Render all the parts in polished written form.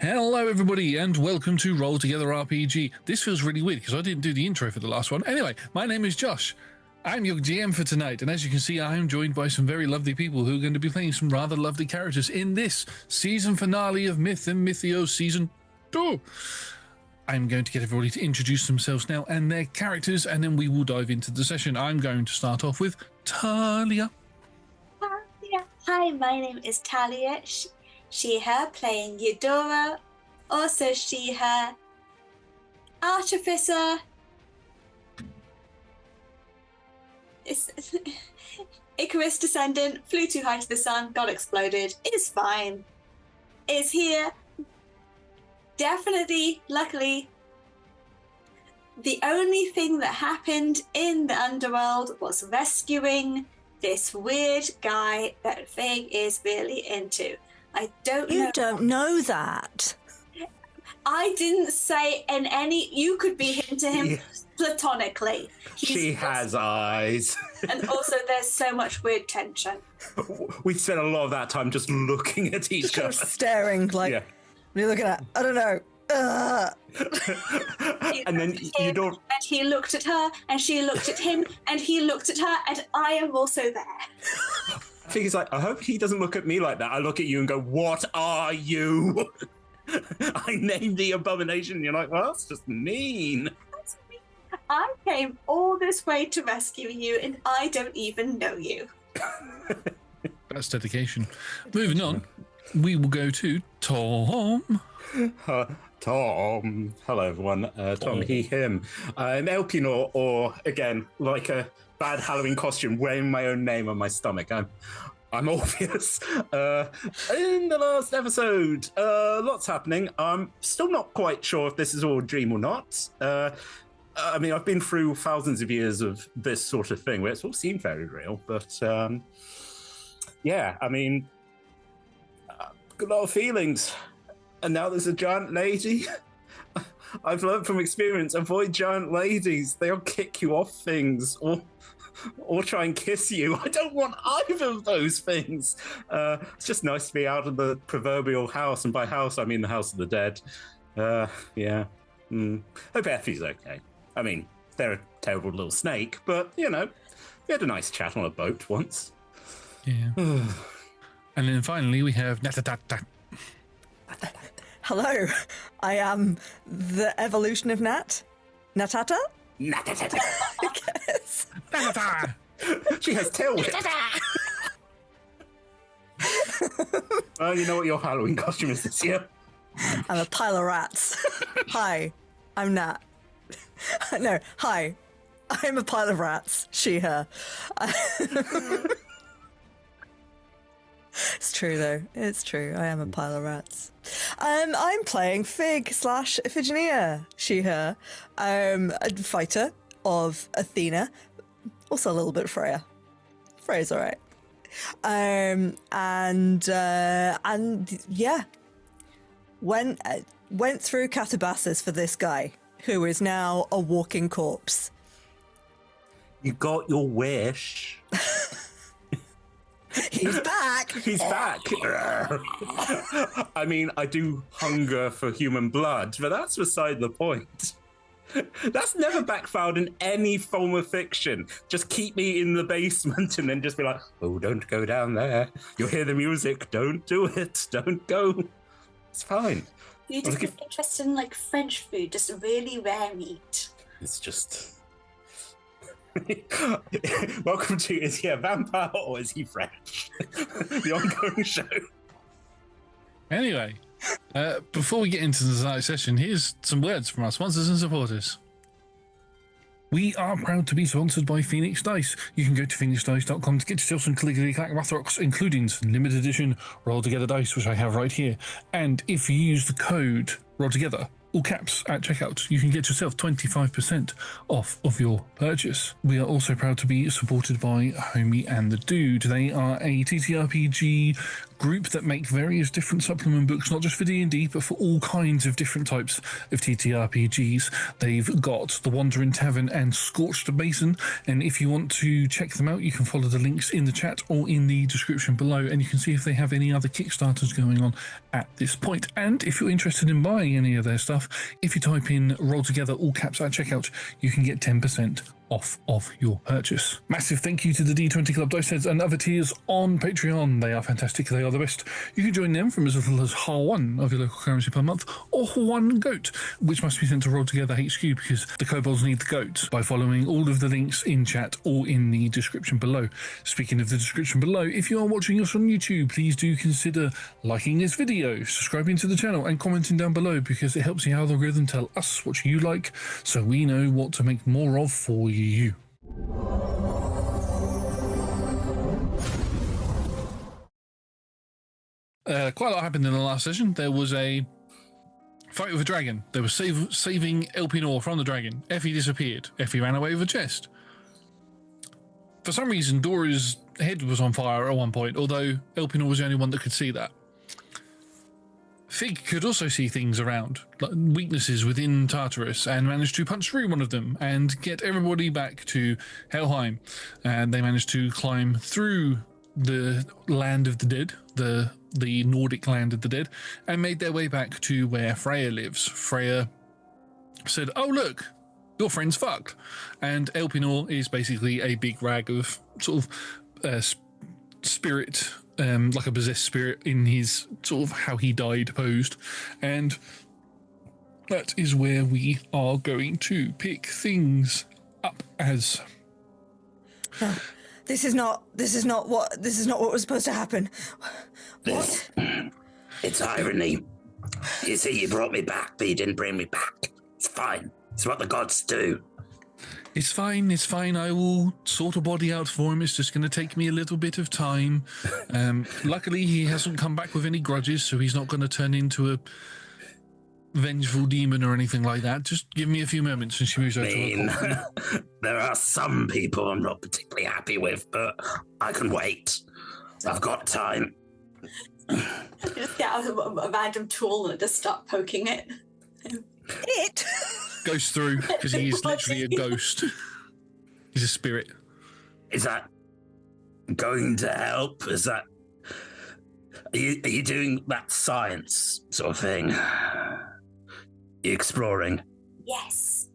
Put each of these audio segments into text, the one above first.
Hello everybody and welcome to Roll Together RPG. This feels really weird because I didn't do the intro for the last one. Anyway, my name is Josh. I'm your GM for tonight, and as you can see, I am joined by some very lovely people who are going to be playing some rather lovely characters in this season finale of Myth and Mythios Season 2. I'm going to get everybody to introduce themselves now and their characters, and then we will dive into the session. I'm going to start off with Tallia. Hi, my name is Tallia. She, her, playing Eudora. Also she, her, Artificer. Icarus descendant, flew too high to the sun, got exploded, is fine. Is here. Definitely, luckily, the only thing that happened in the underworld was rescuing this weird guy that Phig is really into. I don't know. You don't know that. I didn't say in any... You could be into him platonically. She has eyes. And also there's so much weird tension. We spent a lot of that time just looking at each other. Just staring like... Yeah. What are you looking at? I don't know. And then you don't... And he looked at her, and she looked at him, and he looked at her, and I am also there. I think it's like, I hope he doesn't look at me like that. I look at you and go, what are you? I named the abomination, and you're like, well, that's just mean. That's mean. I came all this way to rescue you, and I don't even know you. That's dedication. Moving on, we will go to Tom. Tom. Hello, everyone. Tom, he, him. I'm Elpenor, or, again, like a bad Halloween costume, wearing my own name on my stomach. I'm Orpheus. In the last episode, lots happening. I'm still not quite sure if this is all a dream or not. I mean, I've been through thousands of years of this sort of thing where it's all seemed very real, but yeah, I mean, a lot of feelings. And now there's a giant lady. I've learned from experience, avoid giant ladies. They'll kick you off things or try and kiss you. I don't want either of those things. It's just nice to be out of the proverbial house. And by house, I mean the house of the dead. Yeah. Hope Effie's okay. I mean, they're a terrible little snake, but, you know, we had a nice chat on a boat once. Yeah. And then finally, we have Nat. Hello, I am the evolution of Nat. Natata? Natata. I guess. Natata. She has tail whip. Well, you know what your Halloween costume is this year? I'm a pile of rats. Hi, I'm Nat. No, hi, I'm a pile of rats. She, her. It's true, though. It's true. I am a pile of rats. I'm playing Phig / Iphigenia, she, her, a fighter of Athena, also a little bit Freya. Freya's all right. And yeah, went through Catabasis for this guy who is now a walking corpse. You got your wish. He's back. He's back. I mean, I do hunger for human blood, but that's beside the point. That's never backfired in any form of fiction. Just keep me in the basement and then just be like, oh, don't go down there. You'll hear the music. Don't do it. Don't go. It's fine. You just get interested in, like, French food, just really rare meat. It's just... Welcome to Is He a Vampire or Is He French? The ongoing show. Anyway, before we get into the tonight session, here's some words from our sponsors and supporters. We are proud to be sponsored by Phoenix Dice. You can go to phoenixdice.com to get yourself some clickety-clack Rathrocks, including some limited edition Roll Together dice, which I have right here. And if you use the code Roll Together, all caps, at checkout, you can get yourself 25% off of your purchase. We are also proud to be supported by Homie and the Dude. They are a TTRPG group that make various different supplement books, not just for D&D, but for all kinds of different types of TTRPGs. They've got The Wandering Tavern and Scorched Basin, and if you want to check them out, you can follow the links in the chat or in the description below, and you can see if they have any other Kickstarters going on at this point. And if you're interested in buying any of their stuff, if you type in Roll Together, all caps at checkout, you can get 10% off of your purchase. Massive thank you to the D20 Club Dice Heads and other tiers on Patreon. They are fantastic, they are the best. You can join them from as little as one of your local currency per month, or one goat, which must be sent to Roll Together HQ because the kobolds need the goat, by following all of the links in chat or in the description below. Speaking of the description below, if you are watching us on YouTube, please do consider liking this video, subscribing to the channel, and commenting down below, because it helps the algorithm tell us what you like, so we know what to make more of for you. Quite a lot happened in the last session. There was a fight with a dragon. There was saving Elpenor from the dragon. Effie disappeared. Effie ran away with a chest. For some reason, Dora's head was on fire at one point, although Elpenor was the only one that could see that. Phig could also see things around, like weaknesses within Tartarus, and managed to punch through one of them and get everybody back to Helheim. And they managed to climb through the land of the dead, the Nordic land of the dead, and made their way back to where Freya lives. Freya said, "Oh look, your friend's fucked." And Elpenor is basically a big rag of sort of spirit, like a possessed spirit in his sort of how he died posed. And that is where we are going to pick things up as. This is not what was supposed to happen. What? It's irony. You see, you brought me back, but you didn't bring me back. It's fine. It's what the gods do. It's fine, it's fine. I will sort a body out for him. It's just going to take me a little bit of time. Luckily, he hasn't come back with any grudges, so he's not going to turn into a vengeful demon or anything like that. Just give me a few moments. And she moves over to her. There are some people I'm not particularly happy with, but I can wait. I've got time. Just get out a random tool and just start poking it. It Goes through, because he is literally a ghost. He's a spirit. Is that going to help? Is that... Are you doing that science sort of thing? You exploring? Yes.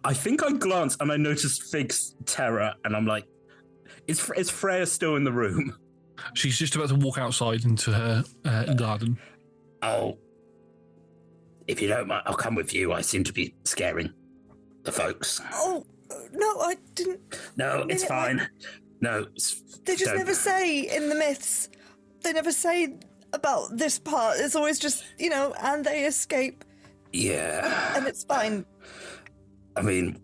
I think I glanced and I noticed Fig's terror, and I'm like, is Freya still in the room? She's just about to walk outside into her garden. Oh, if you don't mind, I'll come with you. I seem to be scaring the folks. Oh no, I didn't. No, it's fine. No, They just never say in the myths. They never say about this part. It's always just, and they escape. Yeah. And it's fine. I mean,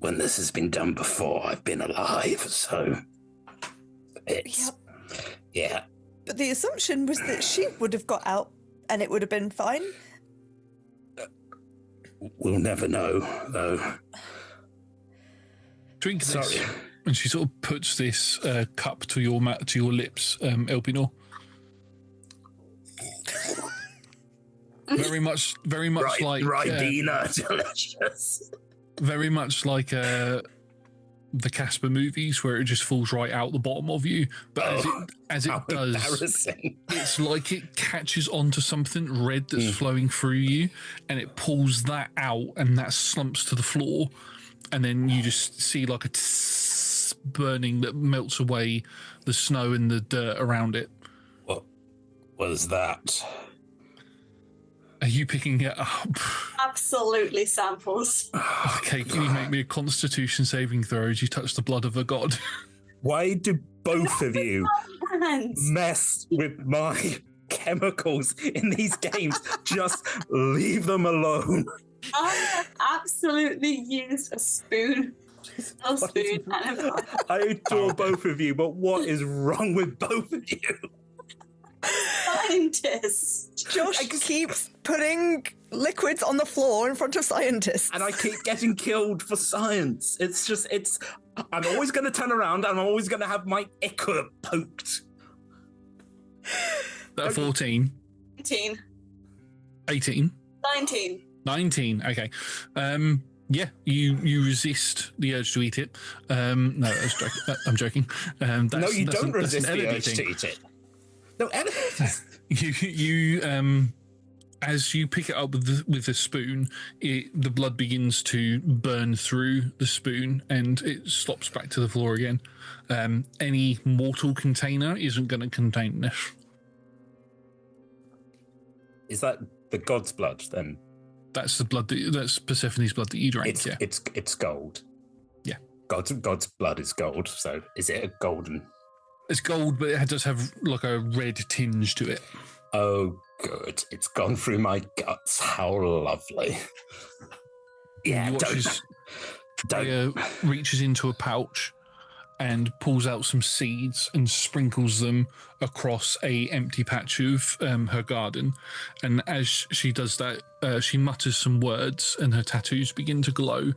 when this has been done before, I've been alive, so it's... Yep. Yeah. But the assumption was that she would have got out and it would have been fine. We'll never know, though. Drink this. Sorry. And she sort of puts this cup to your lips, Elpenor. Very much like Ribena, delicious. Very much like the Casper movies, where it just falls right out the bottom of you. But as it does, it's like it catches onto something red that's flowing through you, and it pulls that out, and that slumps to the floor, and then you just see like a burning that melts away the snow and the dirt around it. What was that? Are you picking it up? Absolutely samples. Okay, can you make me a Constitution saving throw as you touch the blood of a god? Why do both of you Hands. mess with my chemicals in these games? Just leave them alone. I have absolutely used a spoon. A spoon and a I adore both of you, but what is wrong with both of you? scientist. Josh keeps putting liquids on the floor in front of scientists. And I keep getting killed for science. I'm always going to turn around and I'm always going to have my ichor poked. That 14. 19. 18. 19. 19. Okay. Yeah, you resist the urge to eat it. No, I'm joking. No, you don't resist an the Eley urge thing. to eat it. No, elephants. You as you pick it up with the spoon, the blood begins to burn through the spoon and it slops back to the floor again. Any mortal container isn't going to contain this. Is that the god's blood then? That's the blood. That's Persephone's blood that you drank. It's gold. Yeah, God's blood is gold. So is it a golden? It's gold, but it does have like a red tinge to it. Oh, good. It's gone through my guts. How lovely. Yeah, Freya reaches into a pouch and pulls out some seeds and sprinkles them across a empty patch of her garden. And as she does that, she mutters some words and her tattoos begin to glow.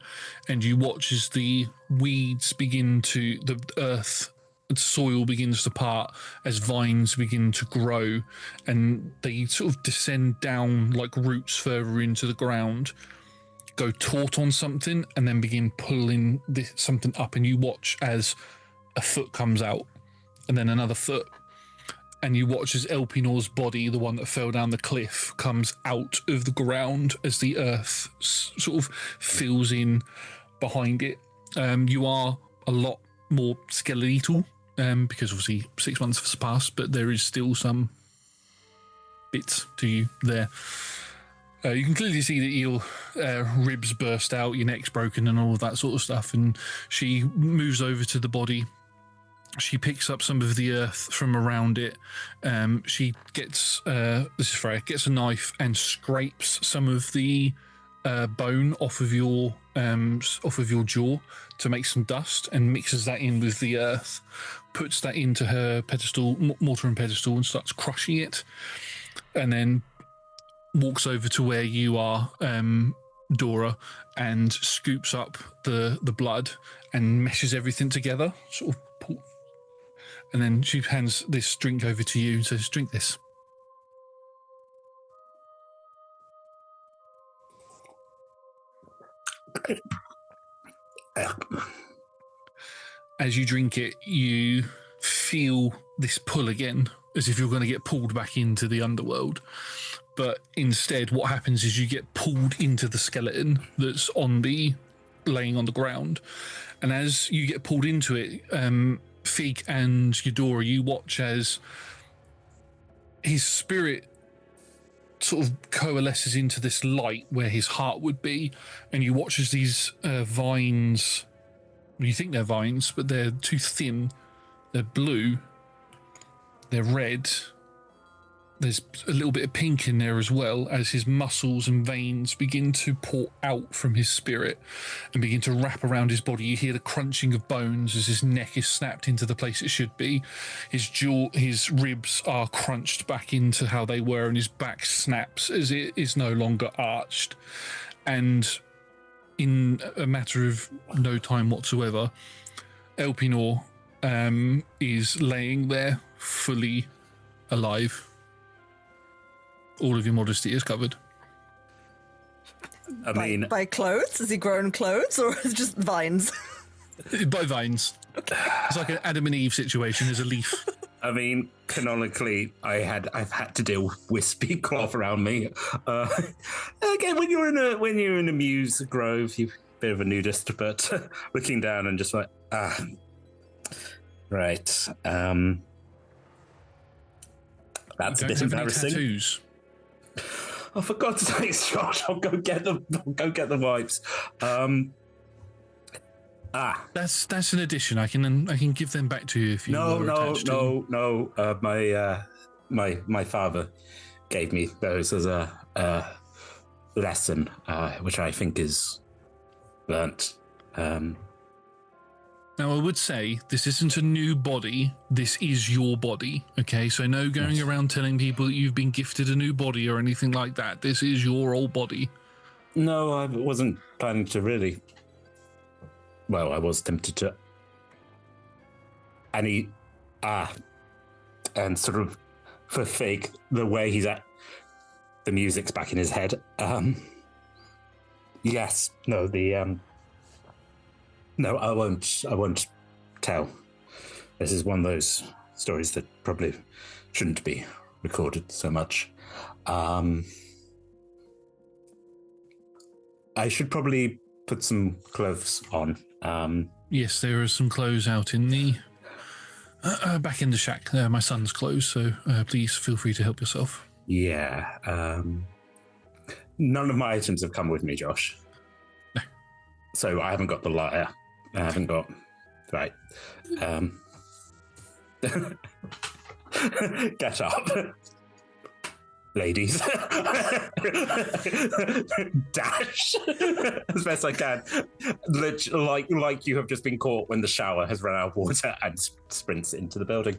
And you watch as the weeds begin to, the earth, the soil begins to part as vines begin to grow and they sort of descend down like roots further into the ground, go taut on something and then begin pulling something up, and you watch as a foot comes out and then another foot, and you watch as Elpenor's body, the one that fell down the cliff, comes out of the ground as the earth sort of fills in behind it. You are a lot more skeletal because obviously 6 months has passed, but there is still some bits to you there. You can clearly see that your ribs burst out, your neck's broken and all of that sort of stuff. And she moves over to the body. She picks up some of the earth from around it. She gets, this is Freya, gets a knife and scrapes some of the bone off of your jaw to make some dust and mixes that in with the earth, puts that into her pedestal, mortar and pedestal, and starts crushing it. And then walks over to where you are, Dora, and scoops up the blood and meshes everything together, sort of. And then she hands this drink over to you and says, "Drink this." As you drink it, you feel this pull again, as if you're going to get pulled back into the underworld. But instead, what happens is you get pulled into the skeleton that's laying on the ground. And as you get pulled into it, Phig and Eudora, you watch as his spirit sort of coalesces into this light where his heart would be. And you watch as these vines, you think they're vines, but they're too thin. They're blue. They're red. There's a little bit of pink in there as well, as his muscles and veins begin to pour out from his spirit and begin to wrap around his body. You hear the crunching of bones as his neck is snapped into the place it should be. His ribs are crunched back into how they were, and his back snaps as it is no longer arched. And in a matter of no time whatsoever, Elpenor is laying there fully alive. All of your modesty is covered. I mean, by clothes? Has he grown clothes, or is it just vines? By vines. Okay. It's like an Adam and Eve situation. There's a leaf. I mean, canonically, I've had to deal with wispy cloth around me. Again, when you're in a muse grove, you're a bit of a nudist, but looking down and just like, right. That's a bit embarrassing. Tattoos. Oh, for God's sake, Josh! I'll go get the wipes. That's an addition. I can give them back to you if you. No. My father gave me those as a lesson, which I think is burnt. Now, I would say this isn't a new body. This is your body, okay? So no going around telling people that you've been gifted a new body or anything like that. This is your old body. No, I wasn't planning to really. Well, I was tempted to. And sort of for Phig, the way he's at, the music's back in his head. Yes, no, no, I won't tell. This is one of those stories that probably shouldn't be recorded so much. I should probably put some clothes on. Yes, there are some clothes out in the back in the shack. My son's clothes, so please feel free to help yourself. Yeah. None of my items have come with me, Josh. No. So I haven't got the lyre. I haven't got... Right. Get up. Ladies. Dash. As best I can. Like you have just been caught when the shower has run out of water and sprints into the building.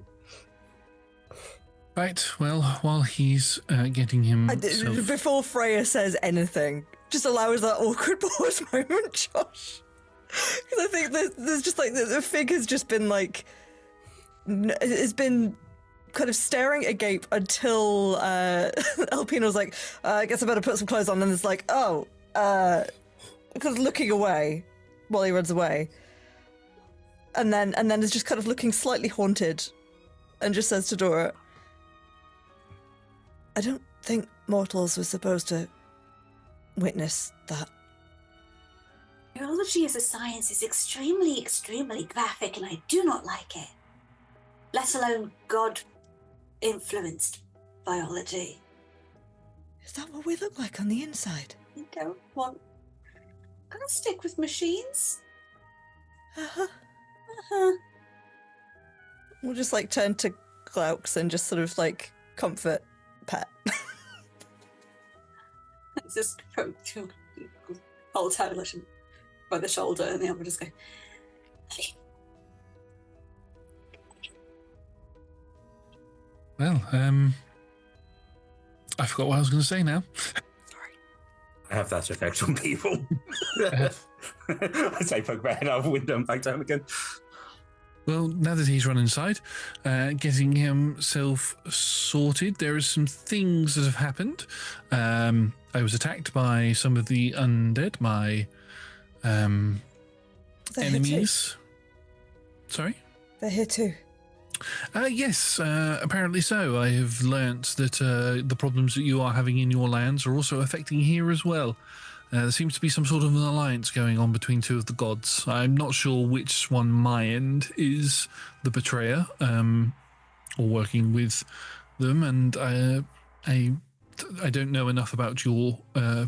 Right, well, while he's getting him... Before Freya says anything, just allow us that awkward pause moment, Josh. Because I think there's just like, the Phig has just been like... has been kind of staring agape until Elpenor's like, I guess I better put some clothes on, and it's like, kind of looking away while he runs away. And then is just kind of looking slightly haunted and just says to Dora, I don't think mortals were supposed to witness that. Biology as a science is extremely, extremely graphic, and I do not like it. Let alone God-influenced biology. Is that what we look like on the inside? I don't want... Can I stick with machines? We'll just like turn to Glauks and just sort of like comfort Pet. Just hold television by the shoulder, and the other just go, hey. Well, I forgot what I was going to say now. Sorry. I have that effect on people. I say poke my head out of the window and back down again. Well, now that he's run inside, getting himself sorted, there are some things that have happened. I was attacked by some of the undead, my enemies. Sorry? They're here too. Yes, apparently so. I have learnt that the problems that you are having in your lands are also affecting here as well. There seems to be some sort of an alliance going on between two of the gods. I'm not sure which one my end is the betrayer, or working with them, and I don't know enough about your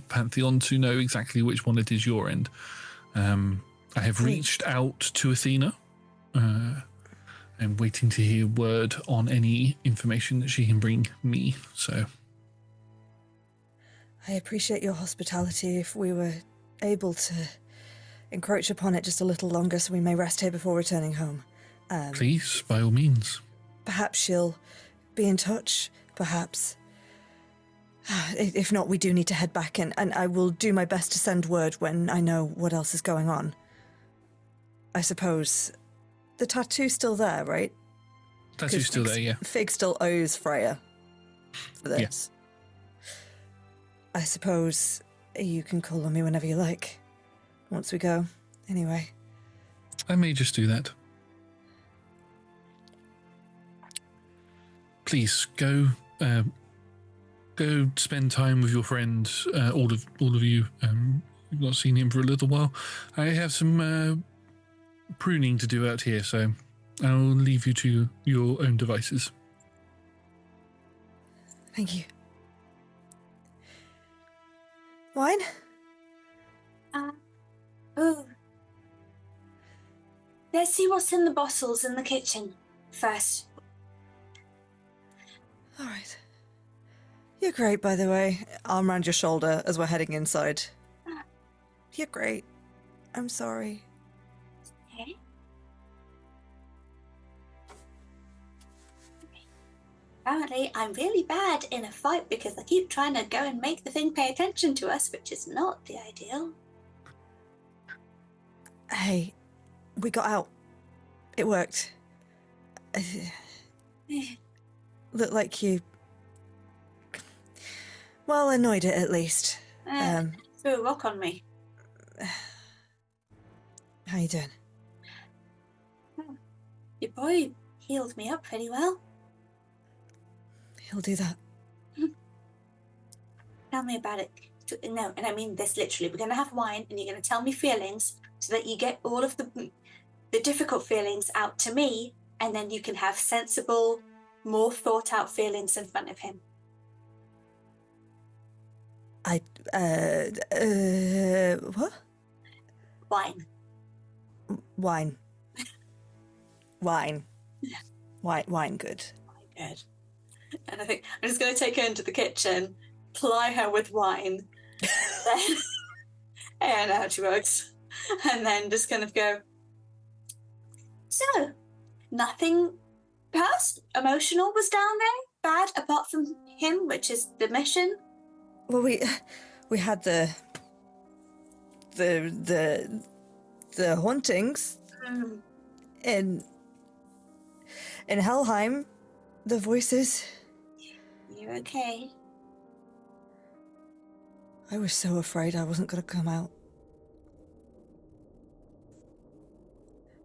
pantheon to know exactly which one it is your end. I have reached out to Athena. I'm waiting to hear word on any information that she can bring me, so... I appreciate your hospitality. If we were able to encroach upon it just a little longer so we may rest here before returning home. Please, by all means. Perhaps she'll be in touch, perhaps. If not, we do need to head back, and I will do my best to send word when I know what else is going on. I suppose the tattoo's still there, right? Tattoo's still there, yeah. Phig still owes Freya for this. Yes. I suppose you can call on me whenever you like. Once we go, anyway. I may just do that. Please go spend time with your friend. All of you. You've not seen him for a little while. I have some pruning to do out here, so I'll leave you to your own devices. Thank you. Wine? Oh. Let's see what's in the bottles in the kitchen first. All right. You're great, by the way. Arm around your shoulder as we're heading inside. You're great. I'm sorry. Okay. Apparently, I'm really bad in a fight because I keep trying to go and make the thing pay attention to us, which is not the ideal. Hey, we got out. It worked. Looked like you Well, annoyed it at least. Threw a rock on me. How you doing? Your boy healed me up pretty well. He'll do that. Tell me about it. No, and I mean this literally. We're going to have wine and you're going to tell me feelings so that you get all of the difficult feelings out to me, and then you can have sensible, more thought out feelings in front of him. What? Wine. Wine. Wine. Wine, good. Good. And I think I'm just going to take her into the kitchen, ply her with wine, then, and how she works, and then just kind of go, so, nothing emotional was down there, bad, apart from him, which is the mission? Well, we had the hauntings in Helheim, the voices. You're okay. I was so afraid I wasn't going to come out.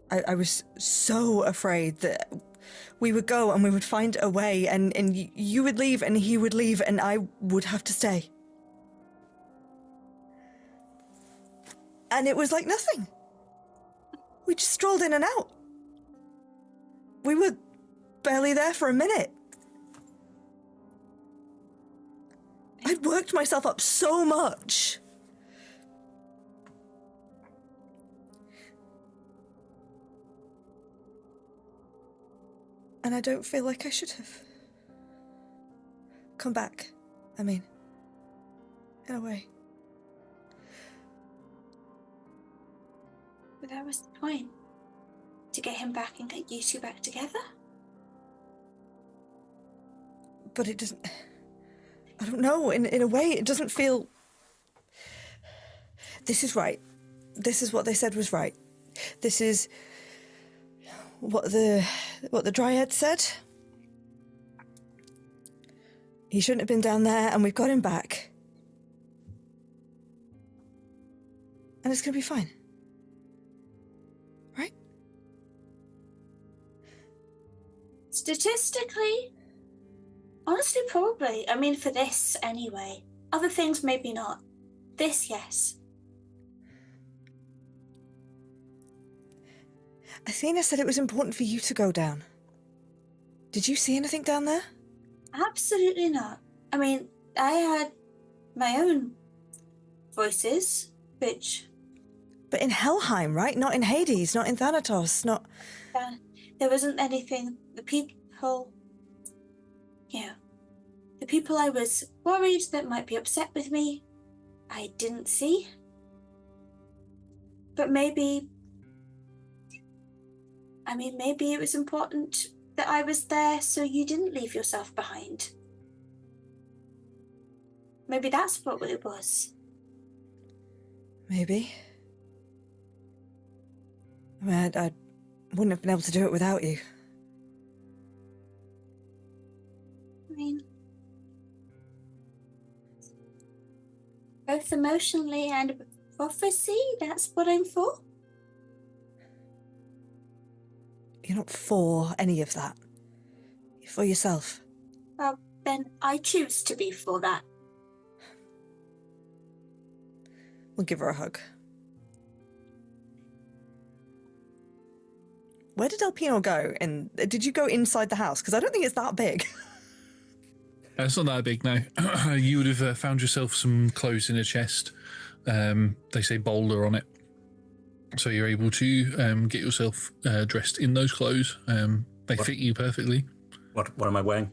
I was so afraid that we would go and we would find a way, and you would leave and he would leave and I would have to stay. And it was like nothing. We just strolled in and out. We were barely there for a minute. I'd worked myself up so much. And I don't feel like I should have come back. I mean, in a way. But that was the point. To get him back and get you two back together? But it doesn't... I don't know, in a way, it doesn't feel... This is right. This is what they said was right. This is what the Dryad said. He shouldn't have been down there, and we've got him back. And it's going to be fine. Right? Statistically, honestly, probably. I mean, for this, anyway. Other things, maybe not. This, yes. Athena said it was important for you to go down. Did you see anything down there? Absolutely not. I mean, I had my own voices, which... But in Helheim, right? Not in Hades, not in Thanatos, not... there wasn't anything... The people... Yeah. The people I was worried that might be upset with me, I didn't see. But maybe... I mean, maybe it was important that I was there so you didn't leave yourself behind. Maybe that's what it was. Maybe. I mean, I wouldn't have been able to do it without you. I mean, both emotionally and prophecy, that's what I'm for. You're not for any of that. You're for yourself. Well, then I choose to be for that. We'll give her a hug. Where did Elpenor go? And did you go inside the house? Because I don't think it's that big. It's not that big, no. You would have found yourself some clothes in a chest. They say boulder on it. So you're able to get yourself dressed in those clothes. They fit you perfectly. What am I wearing?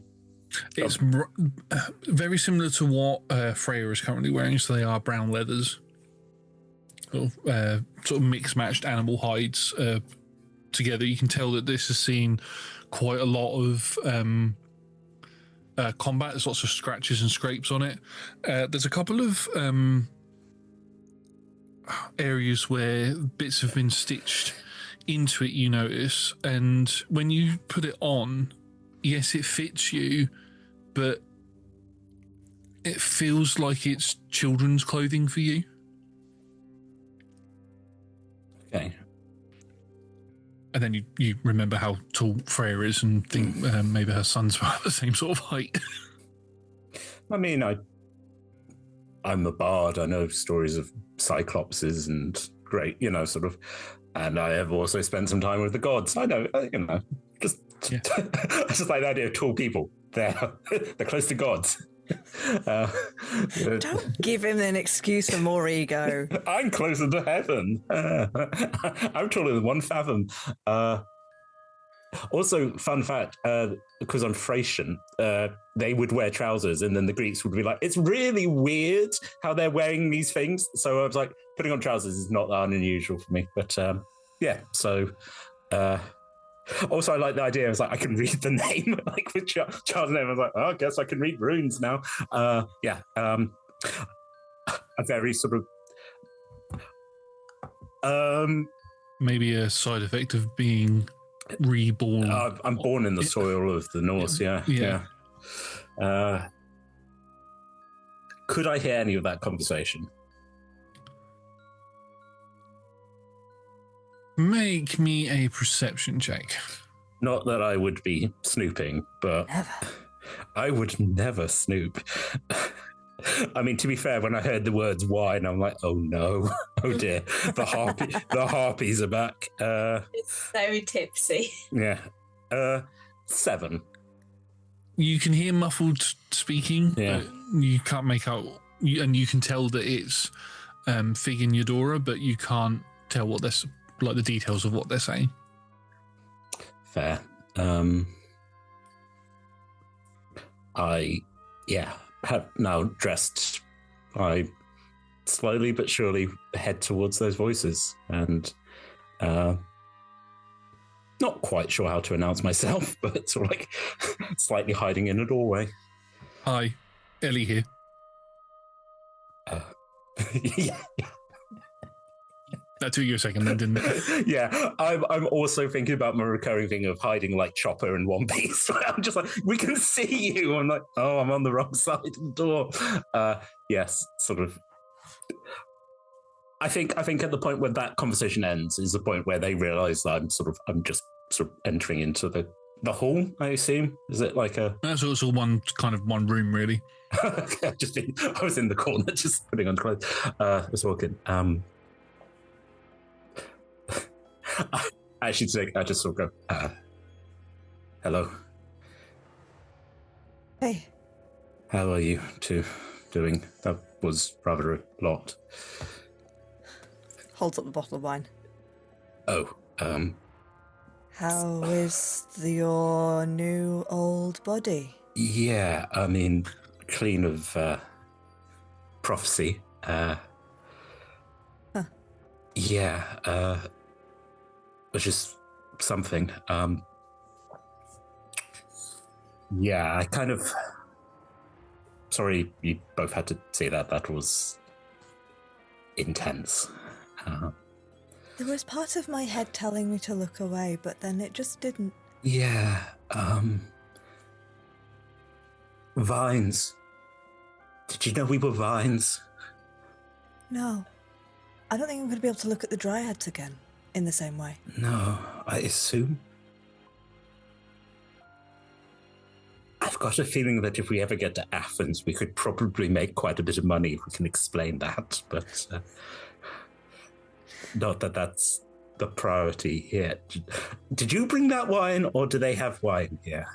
It's very similar to what Freya is currently wearing. So they are brown leathers. Sort of mixed-matched animal hides together. You can tell that this has seen quite a lot of combat. There's lots of scratches and scrapes on it. There's a couple of areas where bits have been stitched into it, you notice, and when you put it on, yes, it fits you, but it feels like it's children's clothing for you. Okay. And then you remember how tall Freya is and think maybe her son's about the same sort of height. I mean, I'm a bard. I know stories of cyclopses and great, sort of. And I have also spent some time with the gods. I know, just Yeah. I just like the idea of tall people. They're close to gods. Don't give him an excuse for more ego. I'm closer to heaven. I'm taller than 1 fathom. Also, fun fact, because I'm Thracian, they would wear trousers, and then the Greeks would be like, it's really weird how they're wearing these things. So I was like, putting on trousers is not that unusual for me. But yeah, so... also, I like the idea. I was like, I can read the name, like with Charles' name. I was like, oh, I guess I can read runes now. A very sort of Maybe a side effect of being reborn. I'm born in the soil of the Norse. Yeah. Could I hear any of that conversation? Make me a perception check. Not that I would be snooping, but Never. I would never snoop. I mean, to be fair, when I heard the words wine, I'm like, oh no, oh dear, the harpies are back. It's so tipsy. Yeah, 7. You can hear muffled speaking, Yeah. but you can't make out, and you can tell that it's Phig and Eudora, but you can't tell what they're like the details of what they're saying. Fair. I have now dressed. I slowly but surely head towards those voices, and not quite sure how to announce myself, but sort of like slightly hiding in a doorway. Hi, Eley here. Yeah. That took you a second then, didn't it? Yeah, I'm also thinking about my recurring thing of hiding like Chopper in One Piece. I'm just like, we can see you. I'm like, oh, I'm on the wrong side of the door. Yes, sort of. I think at the point where that conversation ends is the point where they realise that I'm just sort of entering into the hall. I assume, is it like a? That's also one room really. I was in the corner just putting on clothes. I was walking. I should say, I just sort of go, hello. Hey. How are you two doing? That was rather a lot. Holds up the bottle of wine. Oh, How is your new old body? yeah, I mean, clean of prophecy. Yeah, which is something. Yeah, I kind of... Sorry you both had to see that. That was intense. There was part of my head telling me to look away, but then it just didn't. Yeah, vines. Did you know we were vines? No. I don't think I'm going to be able to look at the dryads again in the same way. No, I assume. I've got a feeling that if we ever get to Athens, we could probably make quite a bit of money if we can explain that, but not that that's the priority here. Did you bring that wine, or do they have wine here?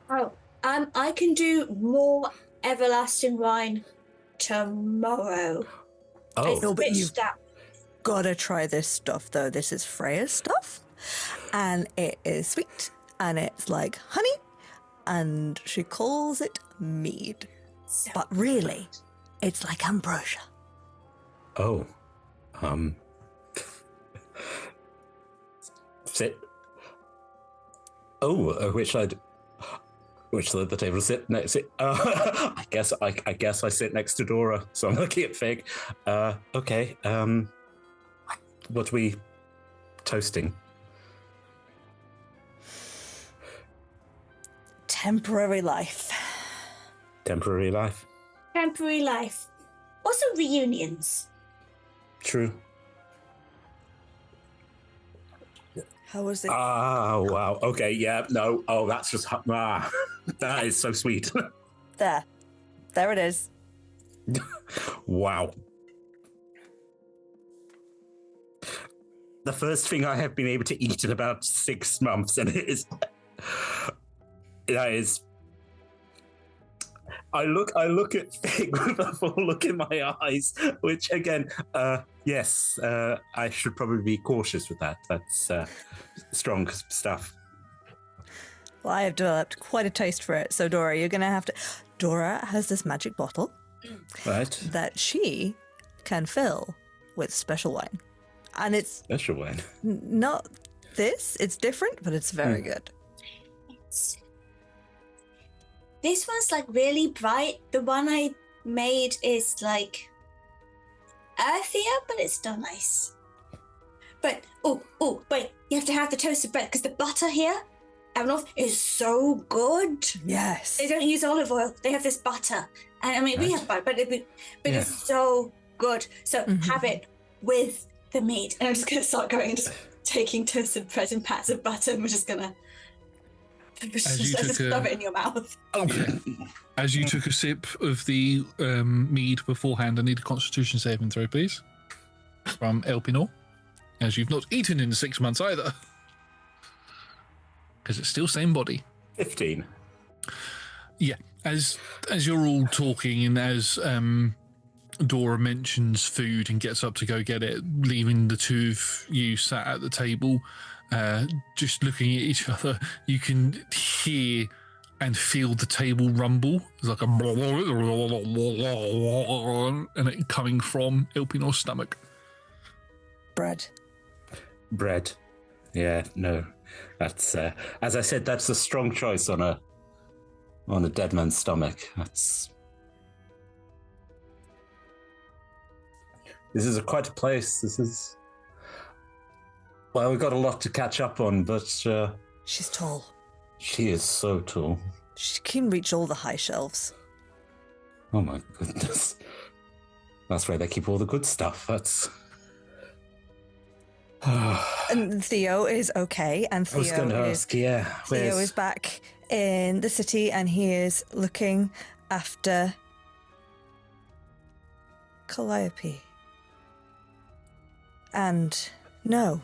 Oh, I can do more everlasting wine tomorrow. Oh, No, but you've that. gotta try this stuff, though. This is Freya's stuff, and it is sweet, and it's like honey, and she calls it mead. So But really, it's like ambrosia. oh, sit. Oh, which side of the table sit next? I guess I sit next to Dora, so I'm looking at Phig. Okay. What are we toasting? Temporary life. Temporary life. temporary life. Also reunions. True. How was it? Oh, wow. Okay, yeah, no. Oh, that's just... that is so sweet. There. There it is. Wow. The first thing I have been able to eat in about 6 months, and it is... That is... I look at Fig with a full look in my eyes, which again, yes, I should probably be cautious with that. That's strong stuff. Well, I have developed quite a taste for it. So, Dora, you're going to have to... Dora has this magic bottle Right? that she can fill with special wine. And it's Special wine. not this, it's different, but it's very good. This one's like really bright. The one I made is like earthier, but it's still nice. But wait, you have to have the toasted bread because the butter here, Elpenor, is so good. Yes. They don't use olive oil; they have this butter, and I mean we have butter, but it's so good. So have it with the meat. And I'm just gonna start going and just taking toasted bread and pats of butter, and we're just gonna. Just shove it in your mouth. Okay. As you took a sip of the mead beforehand, I need a Constitution saving throw, please, from Elpenor, as you've not eaten in 6 months either, because it's still same body. 15. Yeah. As you're all talking, and as Dora mentions food and gets up to go get it, leaving the two of you sat at the table. Just looking at each other, you can hear and feel the table rumble. It's like a and it coming from Elpenor's stomach. Bread. Bread. Yeah, no. That's as I said, that's a strong choice on a dead man's stomach. This is quite a place. This is... Well, we've got a lot to catch up on, but... She's tall. She is so tall. She can reach all the high shelves. Oh my goodness. That's where they keep all the good stuff. That's... And Theo is okay, and I was going to ask, yeah. Theo is back in the city, and he is looking after Calliope. And no.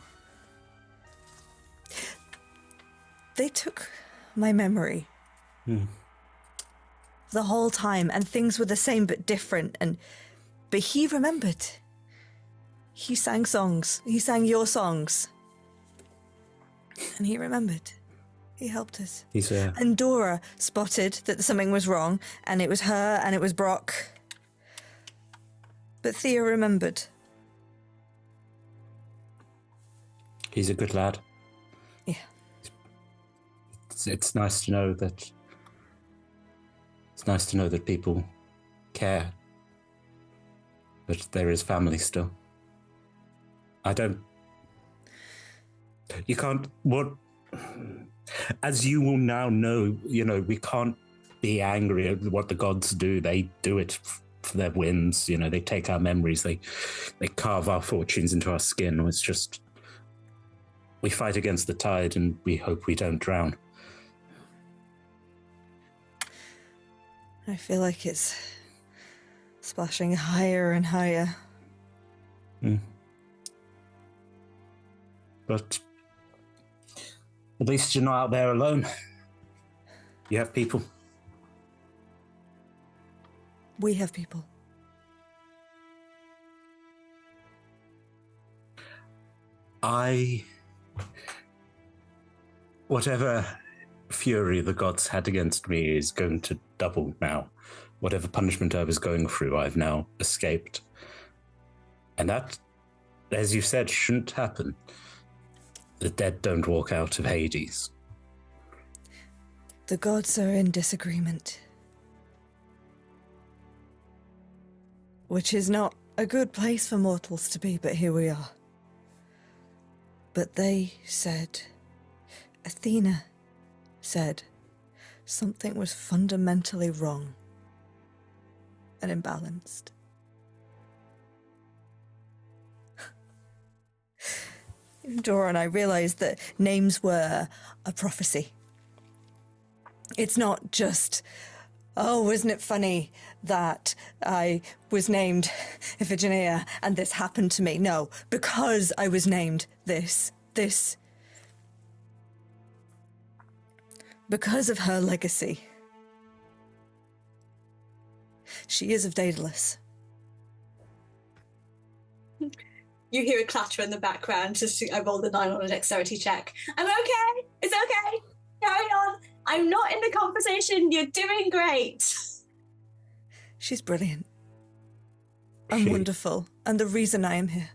They took my memory the whole time, and things were the same but different. But he remembered. He sang songs. He sang your songs, and he remembered. He helped us. He's And Dora spotted that something was wrong, and it was her, and it was Brock. But Theo remembered. He's a good lad. Yeah. It's nice to know that. It's nice to know that people care. But there is family still. I don't. You can't. What? As you will now know, we can't be angry at what the gods do. They do it for their whims. They take our memories. They carve our fortunes into our skin. It's just. We fight against the tide, and we hope we don't drown. I feel like it's splashing higher and higher. But at least you're not out there alone. You have people. We have people. Whatever fury the gods had against me is going to double now. Whatever punishment I was going through, I've now escaped. And that, as you said, shouldn't happen. The dead don't walk out of Hades. The gods are in disagreement. Which is not a good place for mortals to be, but here we are. But they said, Athena said, something was fundamentally wrong. and imbalanced. Dora and I realized that names were a prophecy. It's not just, oh, isn't it funny that I was named Iphigenia and this happened to me? No, because I was named this. Because of her legacy. She is of Daedalus. You hear a clatter in the background. I rolled a 9 on a dexterity check. I'm okay. It's okay. Carry on. I'm not in the conversation. You're doing great. She's brilliant. And wonderful. And the reason I am here.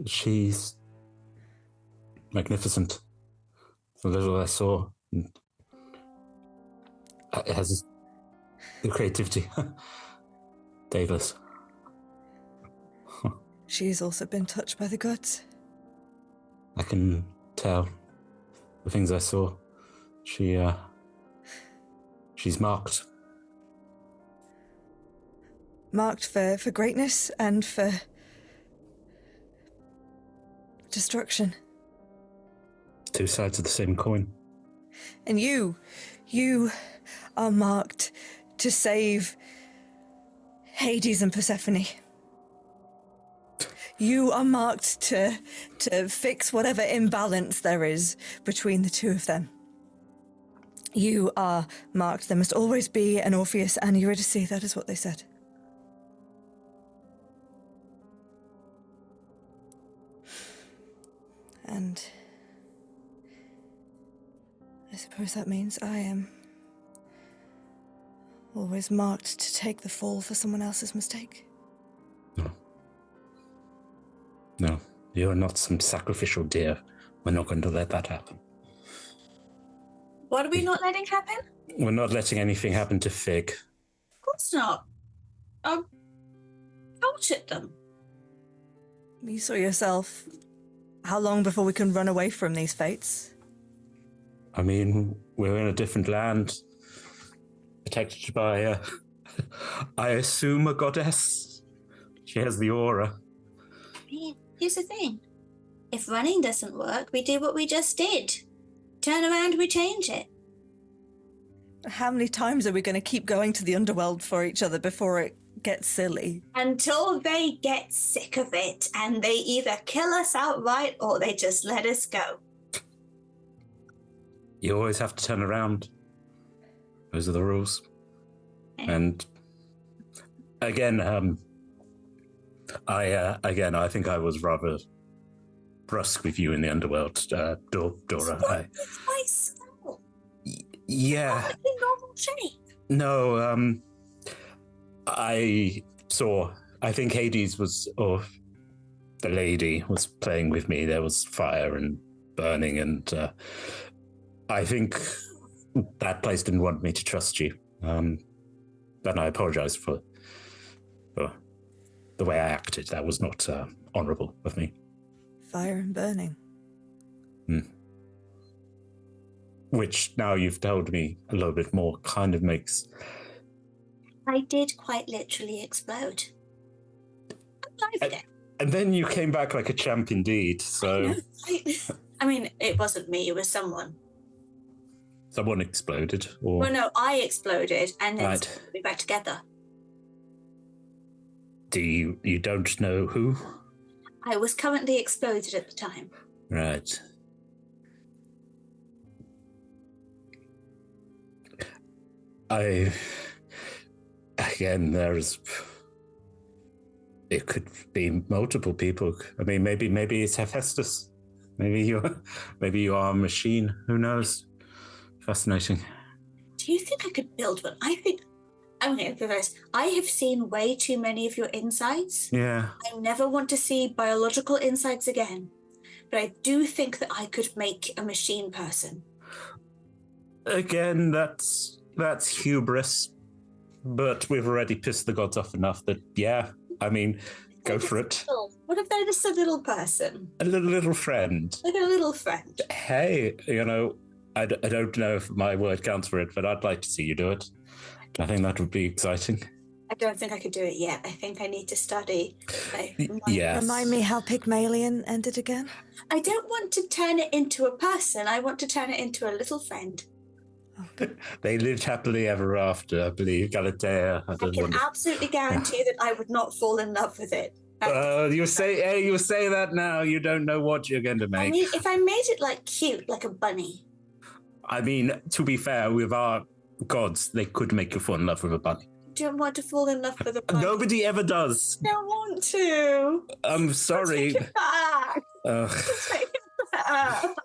She's magnificent. The little I saw. It has the creativity. Daedalus. She's also been touched by the gods. I can tell the things I saw. She's marked. Marked for greatness and for destruction. Two sides of the same coin. And you are marked to save Hades and Persephone. You are marked to fix whatever imbalance there is between the two of them. You are marked. There must always be an Orpheus and Eurydice. That is what they said. And I suppose that means I am always marked to take the fall for someone else's mistake. No, you're not some sacrificial deer. We're not going to let that happen. What are we not letting happen? We're not letting anything happen to Phig. Of course not. I tortured them. You saw yourself. How long before we can run away from these fates? I mean, we're in a different land. Protected by, I assume, a goddess. She has the aura. Here's the thing. If running doesn't work, we do what we just did. Turn around, we change it. How many times are we going to keep going to the underworld for each other before it gets silly? Until they get sick of it and they either kill us outright or they just let us go. You always have to turn around. Those are the rules. And again, I think I was rather brusque with you in the underworld, Dora. It's my skull. Yeah. Not in normal shape. No, I think Hades was, or the lady was playing with me. There was fire and burning, and I think that place didn't want me to trust you. And I apologize for the way I acted. That was not honorable of me. Fire and burning. Which, now you've told me a little bit more, kind of makes... I did quite literally explode. And then you came back like a champ indeed, so... I mean, it wasn't me, it was someone. Someone exploded, or... Well, no, I exploded, and then Right. we back together. Do you don't know who? I was currently exploded at the time. Right. It could be multiple people. I mean, maybe it's Hephaestus. Maybe you are a machine. Who knows? Fascinating. Do you think I could build one? I'm going to go first. I have seen way too many of your insides. Yeah. I never want to see biological insides again. But I do think that I could make a machine person. Again, that's hubris. But we've already pissed the gods off enough that, yeah, I mean, go for it. What if they're just a little person? A little friend. Like a little friend. Hey, I don't know if my word counts for it, but I'd like to see you do it. I think that would be exciting. I don't think I could do it yet. I think I need to study. Yes. Remind me how Pygmalion ended again? I don't want to turn it into a person. I want to turn it into a little friend. They lived happily ever after, I believe. Galatea. I can absolutely guarantee that I would not fall in love with it. You say that now. You don't know what you're going to make. I mean, if I made it like cute, like a bunny. I mean, to be fair, with our gods, they could make you fall in love with a bunny. I don't want to fall in love with a bunny. Nobody ever does. I don't want to. I'm sorry. Take it back. Take it back.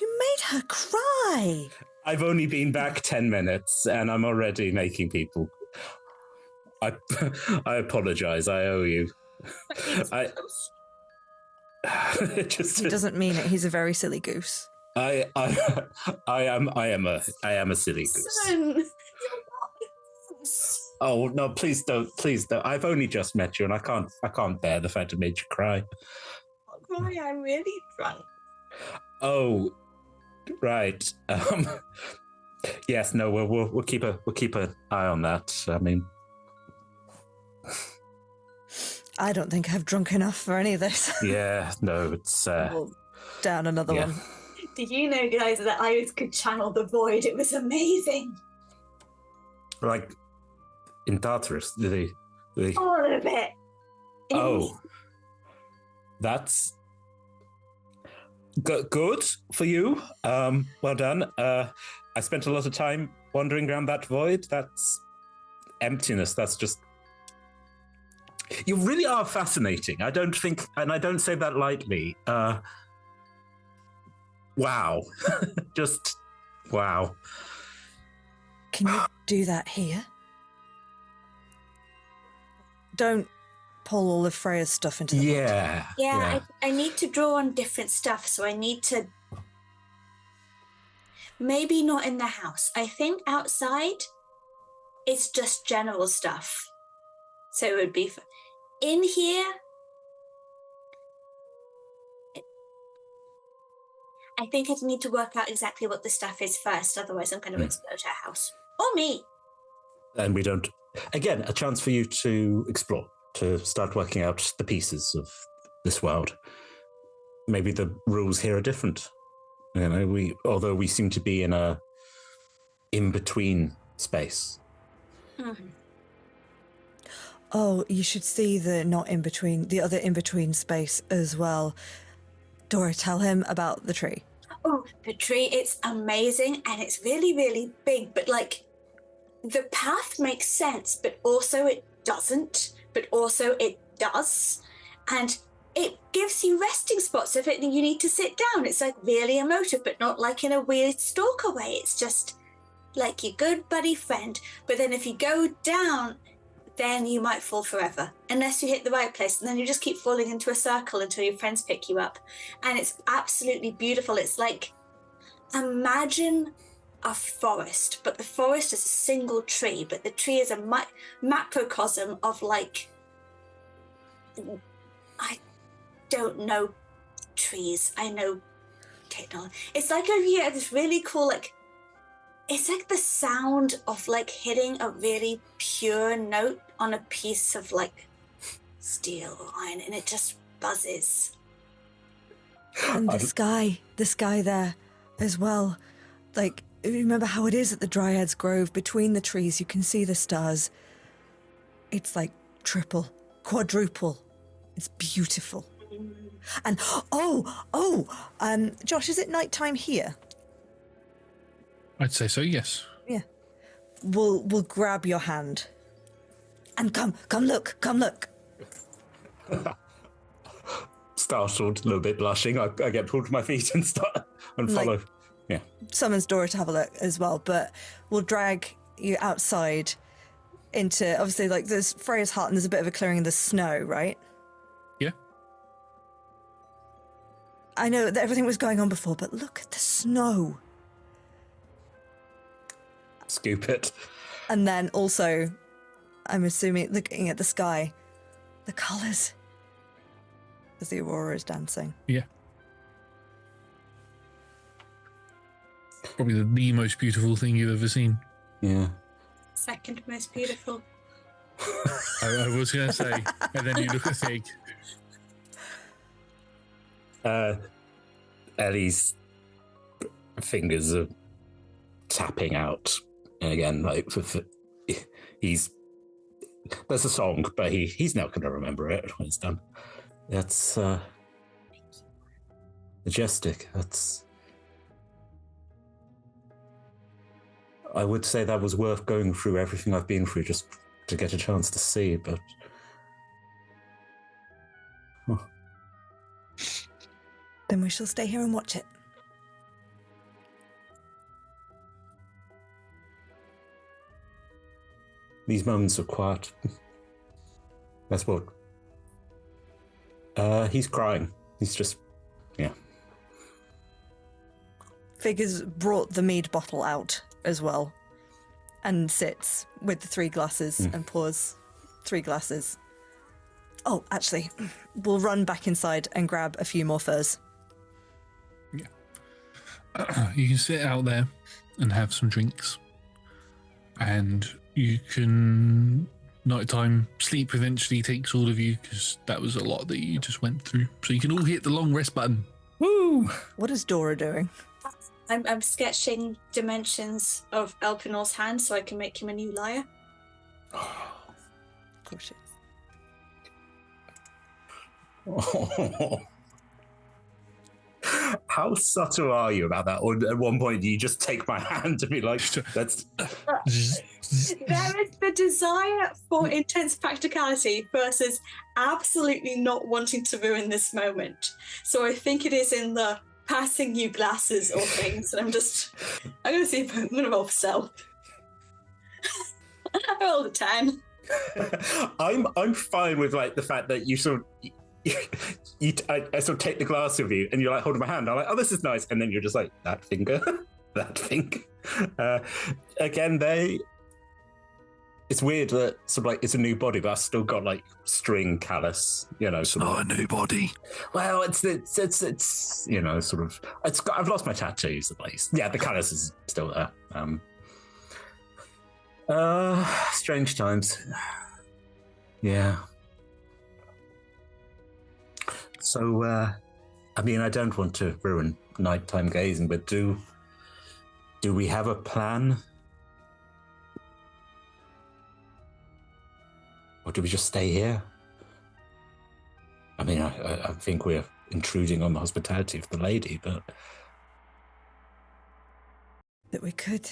You made her cry. I've only been back 10 minutes and I'm already making people. I apologize. I owe you. He doesn't mean it. He's a very silly goose. I am a silly goose. Son. Oh no! Please don't! I've only just met you, and I can't bear the fact it made you cry. Cry, I'm really drunk. Oh, right. Yes. No. We'll keep an eye on that. I mean, I don't think I've drunk enough for any of this. Yeah. No. It's We'll down another one. Did you know, guys, that I could channel the void? It was amazing. Like in Tartarus, did they? All of it. Oh, that's good for you. Well done. I spent a lot of time wandering around that void. That's emptiness. That's just. You really are fascinating. I don't say that lightly. Wow. Just wow. Can you do that here? Don't pull all of Freya's stuff into the Yeah. Yeah, I need to draw on different stuff, so I need to... Maybe not in the house. I think outside, it's just general stuff. So it would be... In here... I think I need to work out exactly what the stuff is first, otherwise I'm going to explode our house. Or me. And we don't... Again, a chance for you to explore, to start working out the pieces of this world. Maybe the rules here are different. You know, although we seem to be in a in-between space. Mm-hmm. Oh, you should see the other in-between space as well. Dora, tell him about the tree. Oh, the tree, it's amazing and it's really, really big, but like the path makes sense, but also it doesn't, but also it does. And it gives you resting spots if you need to sit down. It's like really emotive, but not like in a weird stalker way. It's just like your good buddy friend. But then if you go down, then you might fall forever, unless you hit the right place. And then you just keep falling into a circle until your friends pick you up. And it's absolutely beautiful. It's like, imagine a forest, but the forest is a single tree, but the tree is a macrocosm of like, I don't know trees. I know technology. It's like this really cool, like, it's like the sound of like hitting a really pure note on a piece of like steel or iron, and it just buzzes. And the sky there as well. Like, remember how it is at the Dryad's Grove? Between the trees, you can see the stars. It's like triple, quadruple. It's beautiful. And Josh, is it nighttime here? I'd say so, yes. Yeah. We'll grab your hand. And come look. Startled, a little bit blushing, I get pulled to my feet and follow. Yeah. Summons Dora to have a look as well, but we'll drag you outside into, obviously, like, there's Freya's hut and there's a bit of a clearing in the snow, right? Yeah. I know that everything was going on before, but look at the snow. Scoop it. And then also, I'm assuming, looking at the sky, the colours as the aurora is dancing. Yeah. probably the most beautiful thing you've ever seen. Yeah. Second most beautiful. I was going to say, and then you look at Fig. Ellie's fingers are tapping out. And again, like, he's... There's a song, but he's not going to remember it when it's done. That's majestic. I would say that was worth going through everything I've been through just to get a chance to see, but... Then we shall stay here and watch it. These moments of quiet. That's what... he's crying. He's just... Yeah. Fig has brought the mead bottle out as well and sits with the 3 glasses and pours 3 glasses. Oh, actually, we'll run back inside and grab a few more furs. Yeah. You can sit out there and have some drinks. And you can... Nighttime sleep eventually takes all of you, because that was a lot that you just went through. So you can all hit the long rest button. Woo! What is Dora doing? I'm sketching dimensions of Elpenor's hand so I can make him a new lyre. Of course it is. Oh. How subtle are you about that? Or at one point, do you just take my hand and be like, that's... There is the desire for intense practicality versus absolutely not wanting to ruin this moment. So I think it is in the passing you glasses or things, and I'm going to see if I'm going to roll for stealth. I rolled a 10. I'm fine with like the fact that you sort of... I sort of take the glass of you and you're like holding my hand. I'm like, oh, this is nice. And then you're just like, that finger, that finger. Again, it's weird that sort of like it's a new body, but I've still got like string callus, you know. It's not a new body. Well, it's you know, sort of, I've lost my tattoos at least. Yeah, the callus is still there. Strange times. Yeah. So, I mean, I don't want to ruin nighttime gazing, but do we have a plan? Or do we just stay here? I mean, I think we're intruding on the hospitality of the lady, but... That we could.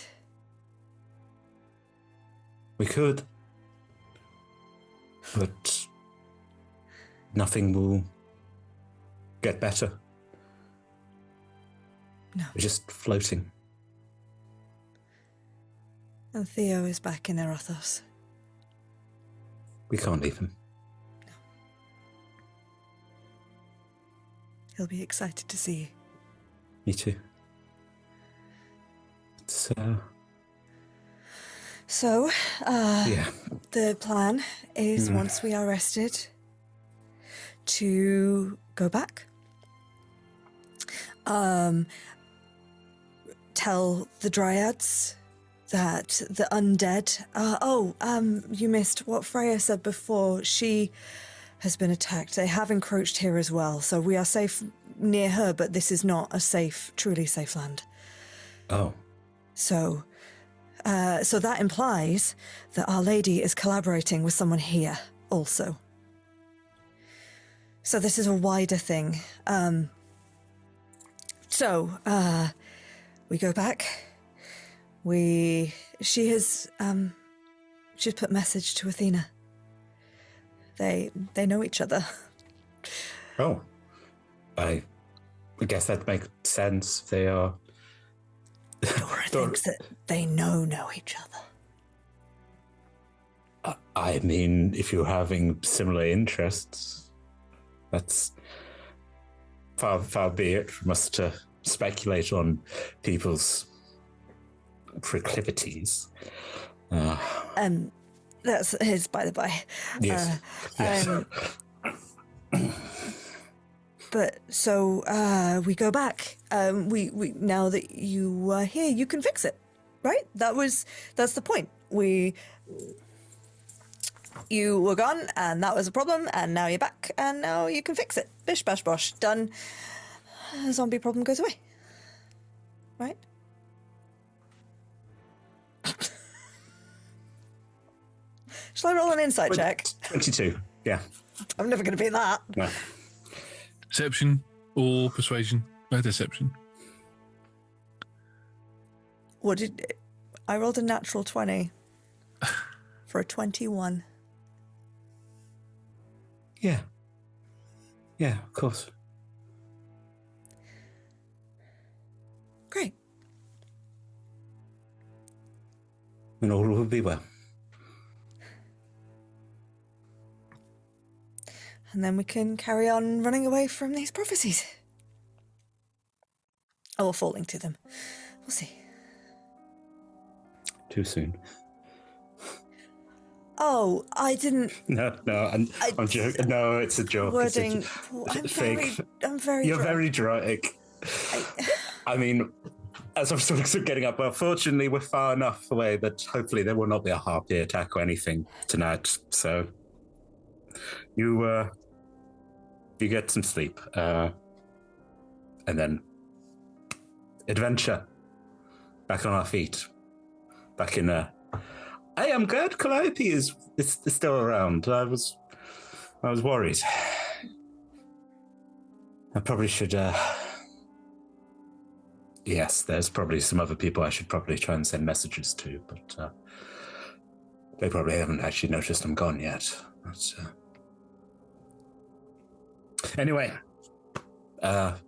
We could. But nothing will get better. No. We're just floating. And Theo is back in Erathos. We can't leave him. No. He'll be excited to see you. Me too. So, yeah. The plan is once we are rested to go back. Tell the dryads that the undead... you missed what Freya said before. She has been attacked. They have encroached here as well, so we are safe near her, but this is not a truly safe land. Oh. So that implies that Our Lady is collaborating with someone here also. So this is a wider thing. We go back. She's put message to Athena. They know each other. Oh. I guess that makes sense. They are... Dora thinks that they know each other. I mean, if you're having similar interests, that's far be it from us to speculate on people's proclivities. That's his, by the by. Yes. Yes. But so we go back. We now that you are here, you can fix it, right? That's the point. You were gone, and that was a problem, and now you're back, and now you can fix it. Bish bash bosh, done. Zombie problem goes away, right? Shall I roll an insight check? 22. Yeah. I'm never going to beat that. No. Deception or persuasion? No, deception. I rolled a natural 20 for a 21. Yeah. Yeah, of course. Great. And all will be well. And then we can carry on running away from these prophecies. Or falling to them. We'll see. Too soon. Oh, I didn't... No, I'm joking. No, it's a joke. Wording... I'm very You're drunk. very dramatic. I mean, as I'm sort of getting up, well, fortunately, we're far enough away that hopefully there will not be a harpy attack or anything tonight. So you get some sleep, and then adventure. Back on our feet. Back in Hey, I'm glad Calliope is still around. I was worried. I probably should. Yes, there's probably some other people I should probably try and send messages to, but they probably haven't actually noticed I'm gone yet. But, anyway, both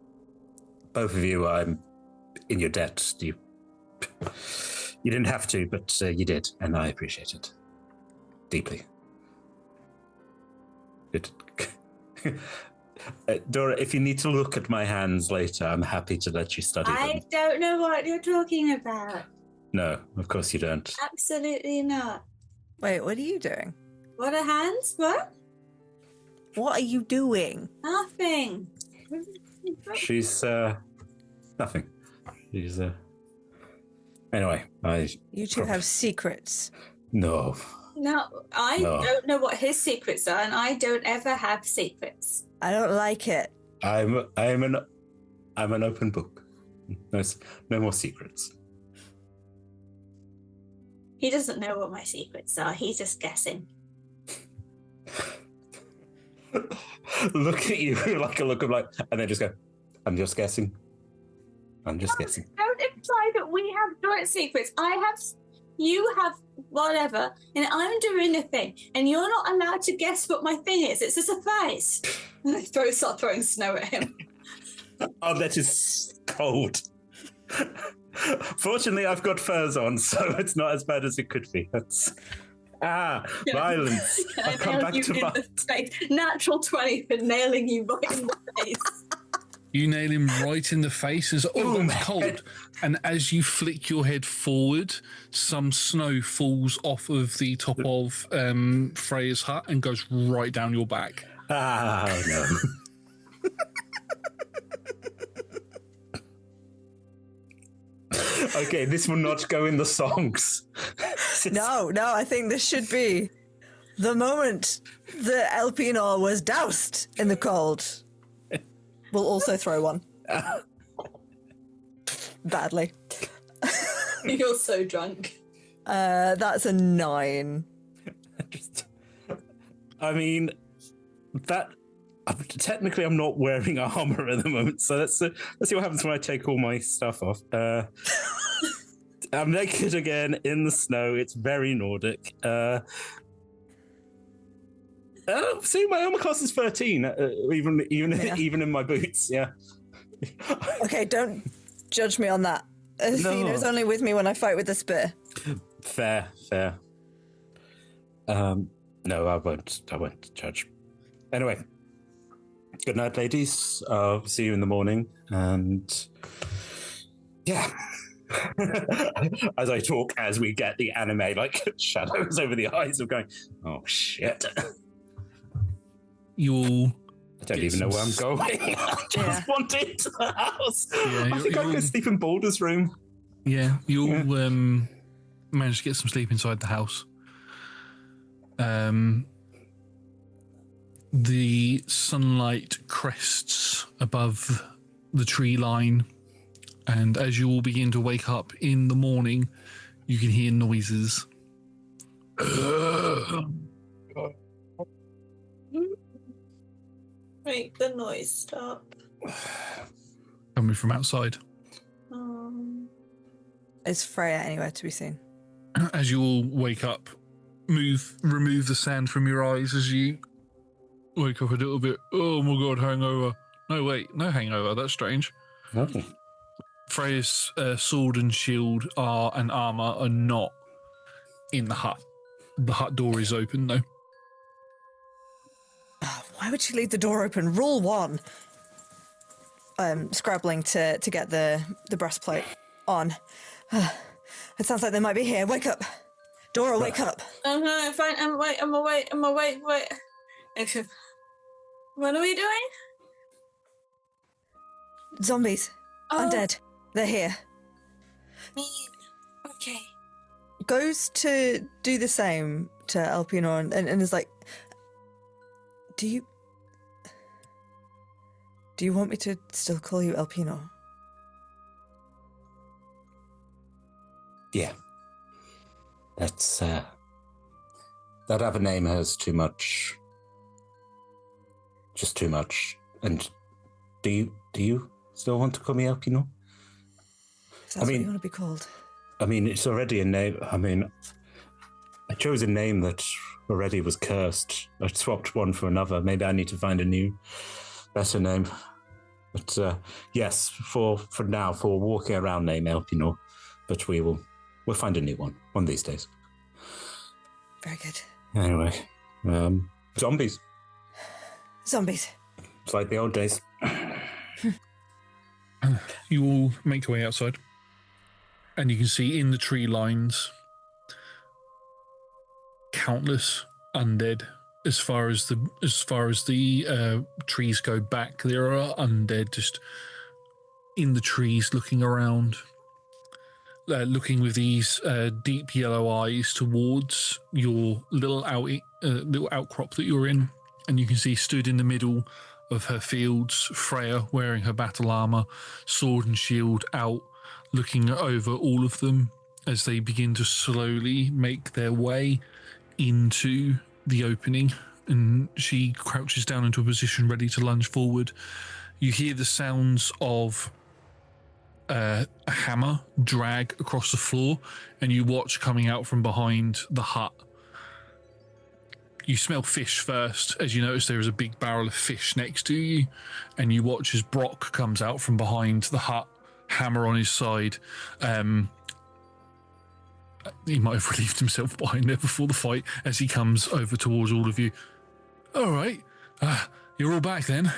of you, I'm in your debt. You didn't have to, but you did, and I appreciate it deeply. Dora, if you need to look at my hands later, I'm happy to let you study them. I don't know what you're talking about. No, of course you don't. Absolutely not. Wait, what are you doing? What are hands? What? What are you doing? Nothing. She's nothing. She's anyway. You two have secrets. No. No, I No. don't know what his secrets are, and I don't ever have secrets. I don't like it. I'm an open book. No more secrets. He doesn't know what my secrets are. He's just guessing. Look at you like a look of like, and then just go, I'm just guessing. I'm just guessing. Don't imply that we have joint secrets. You have whatever, and I'm doing a thing, and you're not allowed to guess what my thing is. It's a surprise. And I start throwing snow at him. Oh, that is cold. Fortunately, I've got furs on, so it's not as bad as it could be. Violence. I've come back to violence. Natural 20 for nailing you right in the face. You nail him right in the face as Boom. that's cold. And as you flick your head forward, some snow falls off of the top of Freya's hut and goes right down your back. No. Okay, this will not go in the songs. No, I think this should be the moment that Elpenor was doused in the cold. We'll also throw one. Badly. You're so drunk. That's a 9. I mean, that technically I'm not wearing armor at the moment, so let's see what happens when I take all my stuff off. I'm naked again in the snow. It's very Nordic. See, my armor class is 13, even in my boots. Yeah. Okay, don't judge me on that. Athena's only with me when I fight with the spear. Fair. No, I won't judge. Anyway, good night, ladies. I'll see you in the morning. And yeah, as I talk, as we get the anime like shadows over the eyes of going, oh shit. You'll don't even know where I'm going. I just want into the house. Yeah, I think I could sleep in Balder's room. Yeah, you'll manage to get some sleep inside the house. The sunlight crests above the tree line, and as you all begin to wake up in the morning, you can hear noises. Make the noise stop. Coming from outside. Is Freya anywhere to be seen? As you all wake up, remove the sand from your eyes as you wake up a little bit. Oh my god, hangover. No, wait, no hangover. That's strange. Okay. Freya's sword and shield and armor are not in the hut. The hut door is open, though. Why would she leave the door open? Rule 1. Scrabbling to get the breastplate on. It sounds like they might be here. Wake up. Dora, wake up. I'm fine. I'm awake. Wait. What are we doing? Zombies. Undead. They're here. Okay. Goes to do the same to Elpenor and is like, Do you want me to still call you Elpenor? Yeah. That's that other name has too much. Just too much. And do you still want to call me Elpenor? If that's what you want to be called. I mean, it's already a name. I mean, I chose a name that already was cursed. I swapped one for another. Maybe I need to find a new, better name. But yes, for now, for walking around name Elpenor. But we'll find a new one of these days. Very good. Anyway, zombies. Zombies. It's like the old days. You all make your way outside, and you can see in the tree lines countless undead. As far as the trees go back, there are undead just in the trees, looking around, looking with these deep yellow eyes towards your little outcrop that you're in, and you can see stood in the middle of her fields, Freya wearing her battle armor, sword and shield out, looking over all of them as they begin to slowly make their way into the opening, and she crouches down into a position ready to lunge forward. You hear the sounds of a hammer drag across the floor, and you watch coming out from behind the hut. You smell fish first as you notice there is a big barrel of fish next to you, and you watch as Brock comes out from behind the hut, hammer on his side. He might have relieved himself behind there before the fight as he comes over towards all of you. All right, you're all back then.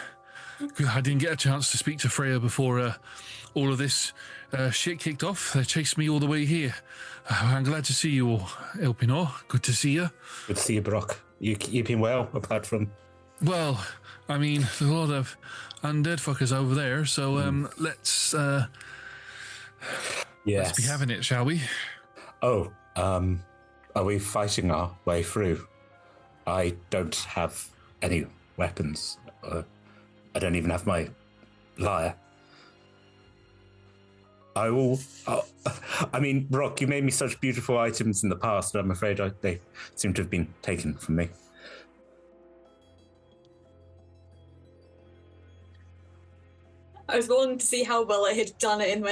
I didn't get a chance to speak to Freya before all of this shit kicked off. They chased me all the way here. I'm glad to see you all, Elpenor. Good to see you. Good to see you, Brock. You've been well, apart from... Well, I mean, there's a lot of undead fuckers over there, so let's be having it, shall we? Oh, are we fighting our way through? I don't have any weapons. I don't even have my lyre. I will... I mean, Brock, you made me such beautiful items in the past, but I'm afraid they seem to have been taken from me. I was rolling to see how well I had done it in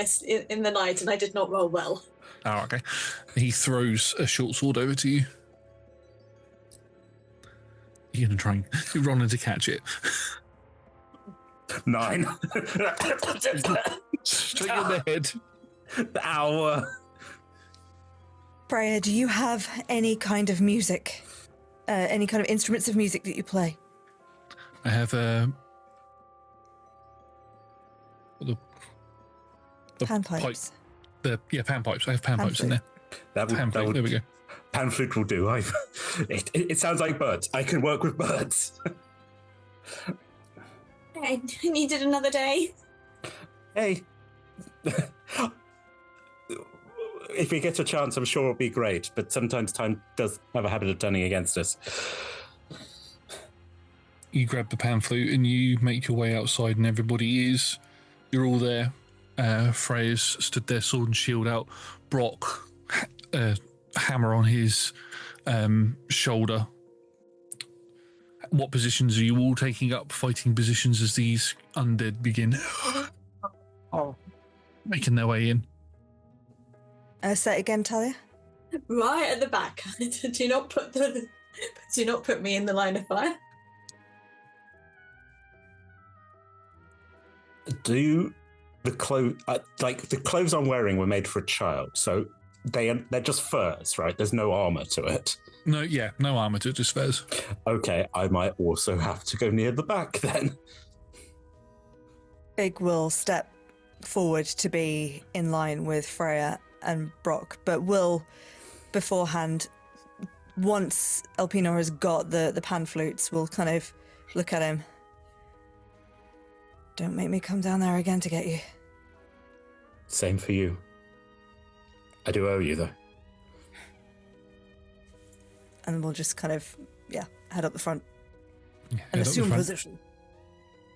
the night, and I did not roll well. Oh, okay. He throws a short sword over to you. You're going to try and... You're running to catch it. 9. Straight in the head. Ow. Freya, do you have any kind of music? Any kind of instruments of music that you play? I have the Panpipes. Panpipes. I have panpipes in there. That would, there we go. Pan flute will do. It sounds like birds. I can work with birds. I needed another day. Hey. If we get a chance, I'm sure it'll be great, but sometimes time does have a habit of turning against us. You grab the pan flute and you make your way outside, and everybody is. You're all there. Freya's stood there, sword and shield out. Brock, hammer on his shoulder. What positions are you all taking up? Fighting positions as these undead begin making their way in. Say it again, Tallia. Right at the back. Do not put me in the line of fire. Do the clothes the clothes I'm wearing were made for a child, so they're just furs, right? There's no armor to it. No armor to it, just furs. Okay, I might also have to go near the back then. Big will step forward to be in line with Freya and Brock, but will beforehand, once Elpenor has got the pan flutes, will kind of look at him. Don't make me come down there again to get you. Same for you. I do owe you, though. And we'll just kind of, head up the front Yeah, and head up the assume front. position.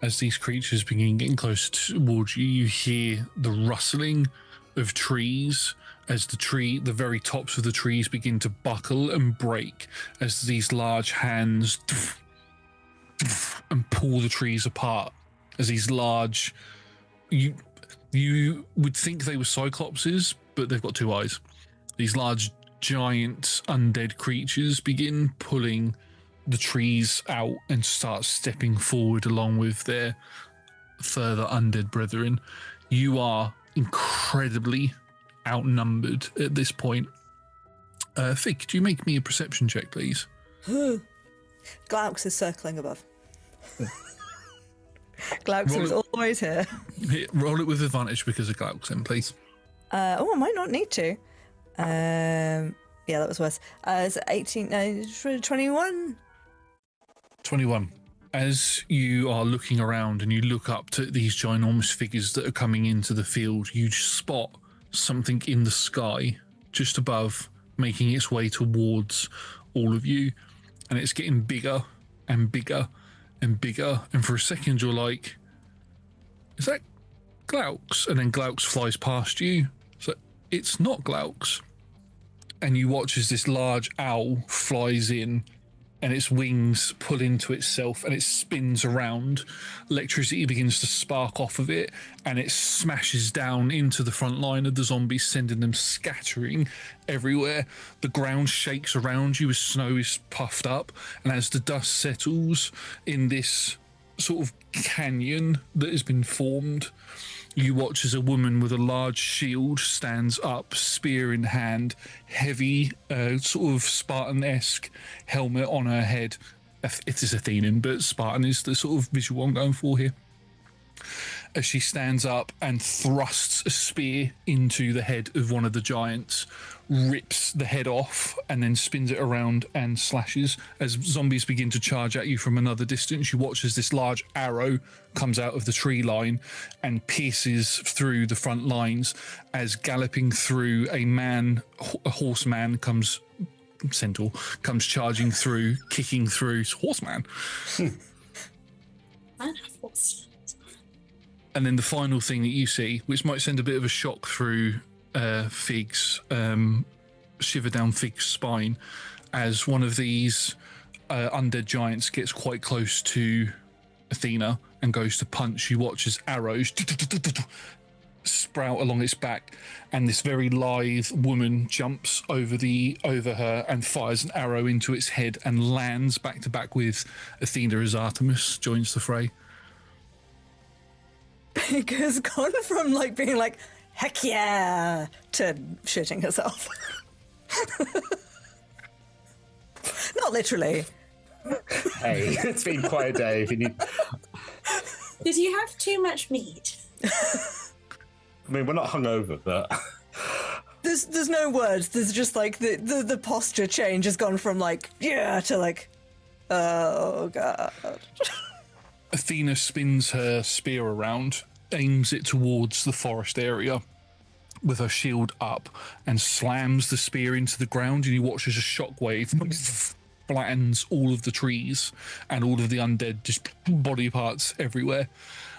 As these creatures begin getting closer towards you, you hear the rustling of trees as the very tops of the trees begin to buckle and break as these large hands and pull the trees apart. As these large, you would think they were cyclopses, but they've got two eyes. These large, giant, undead creatures begin pulling the trees out and start stepping forward along with their further undead brethren. You are incredibly outnumbered at this point. Fig, do you make me a perception check, please? Glaucus is circling above. Glaucus is always here. Roll it with advantage because of Glaucus, please. I might not need to. Yeah, that was worse. It's 18, 21. 21. As you are looking around and you look up to these ginormous figures that are coming into the field, you spot something in the sky just above, making its way towards all of you. And it's getting bigger and bigger and bigger. And for a second, you're like, is that Glaucus? And then Glaucus flies past you. So it's not Glaucus. And you watch as this large owl flies in and its wings pull into itself and it spins around. Electricity begins to spark off of it and it smashes down into the front line of the zombies, sending them scattering everywhere. The ground shakes around you as snow is puffed up, and as the dust settles in this sort of canyon that has been formed, you watch as a woman with a large shield stands up, spear in hand, heavy, sort of Spartan-esque helmet on her head. It is Athenan, but Spartan is the sort of visual I'm going for here. As she stands up and thrusts a spear into the head of one of the giants, rips the head off, and then spins it around and slashes. As zombies begin to charge at you from another distance, you watch as this large arrow comes out of the tree line and pierces through the front lines, as galloping through a horseman comes, centaur, comes charging through, kicking through, horseman. And then the final thing that you see, which might send a bit of a shock through Fig's, shiver down Fig's spine, as one of these undead giants gets quite close to Athena and goes to punch. You watch as arrows sprout along its back, and this very lithe woman jumps over her and fires an arrow into its head and lands back to back with Athena as Artemis joins the fray. Pig has gone from being like, heck yeah, to shitting herself. Not literally. Hey, it's been quite a day. If you need... Did you have too much meat? I mean, we're not hungover, but... There's no words. There's just the posture change has gone from yeah to oh god. Athena spins her spear around, aims it towards the forest area with her shield up, and slams the spear into the ground, and you watch as a shockwave flattens all of the trees and all of the undead just body parts everywhere.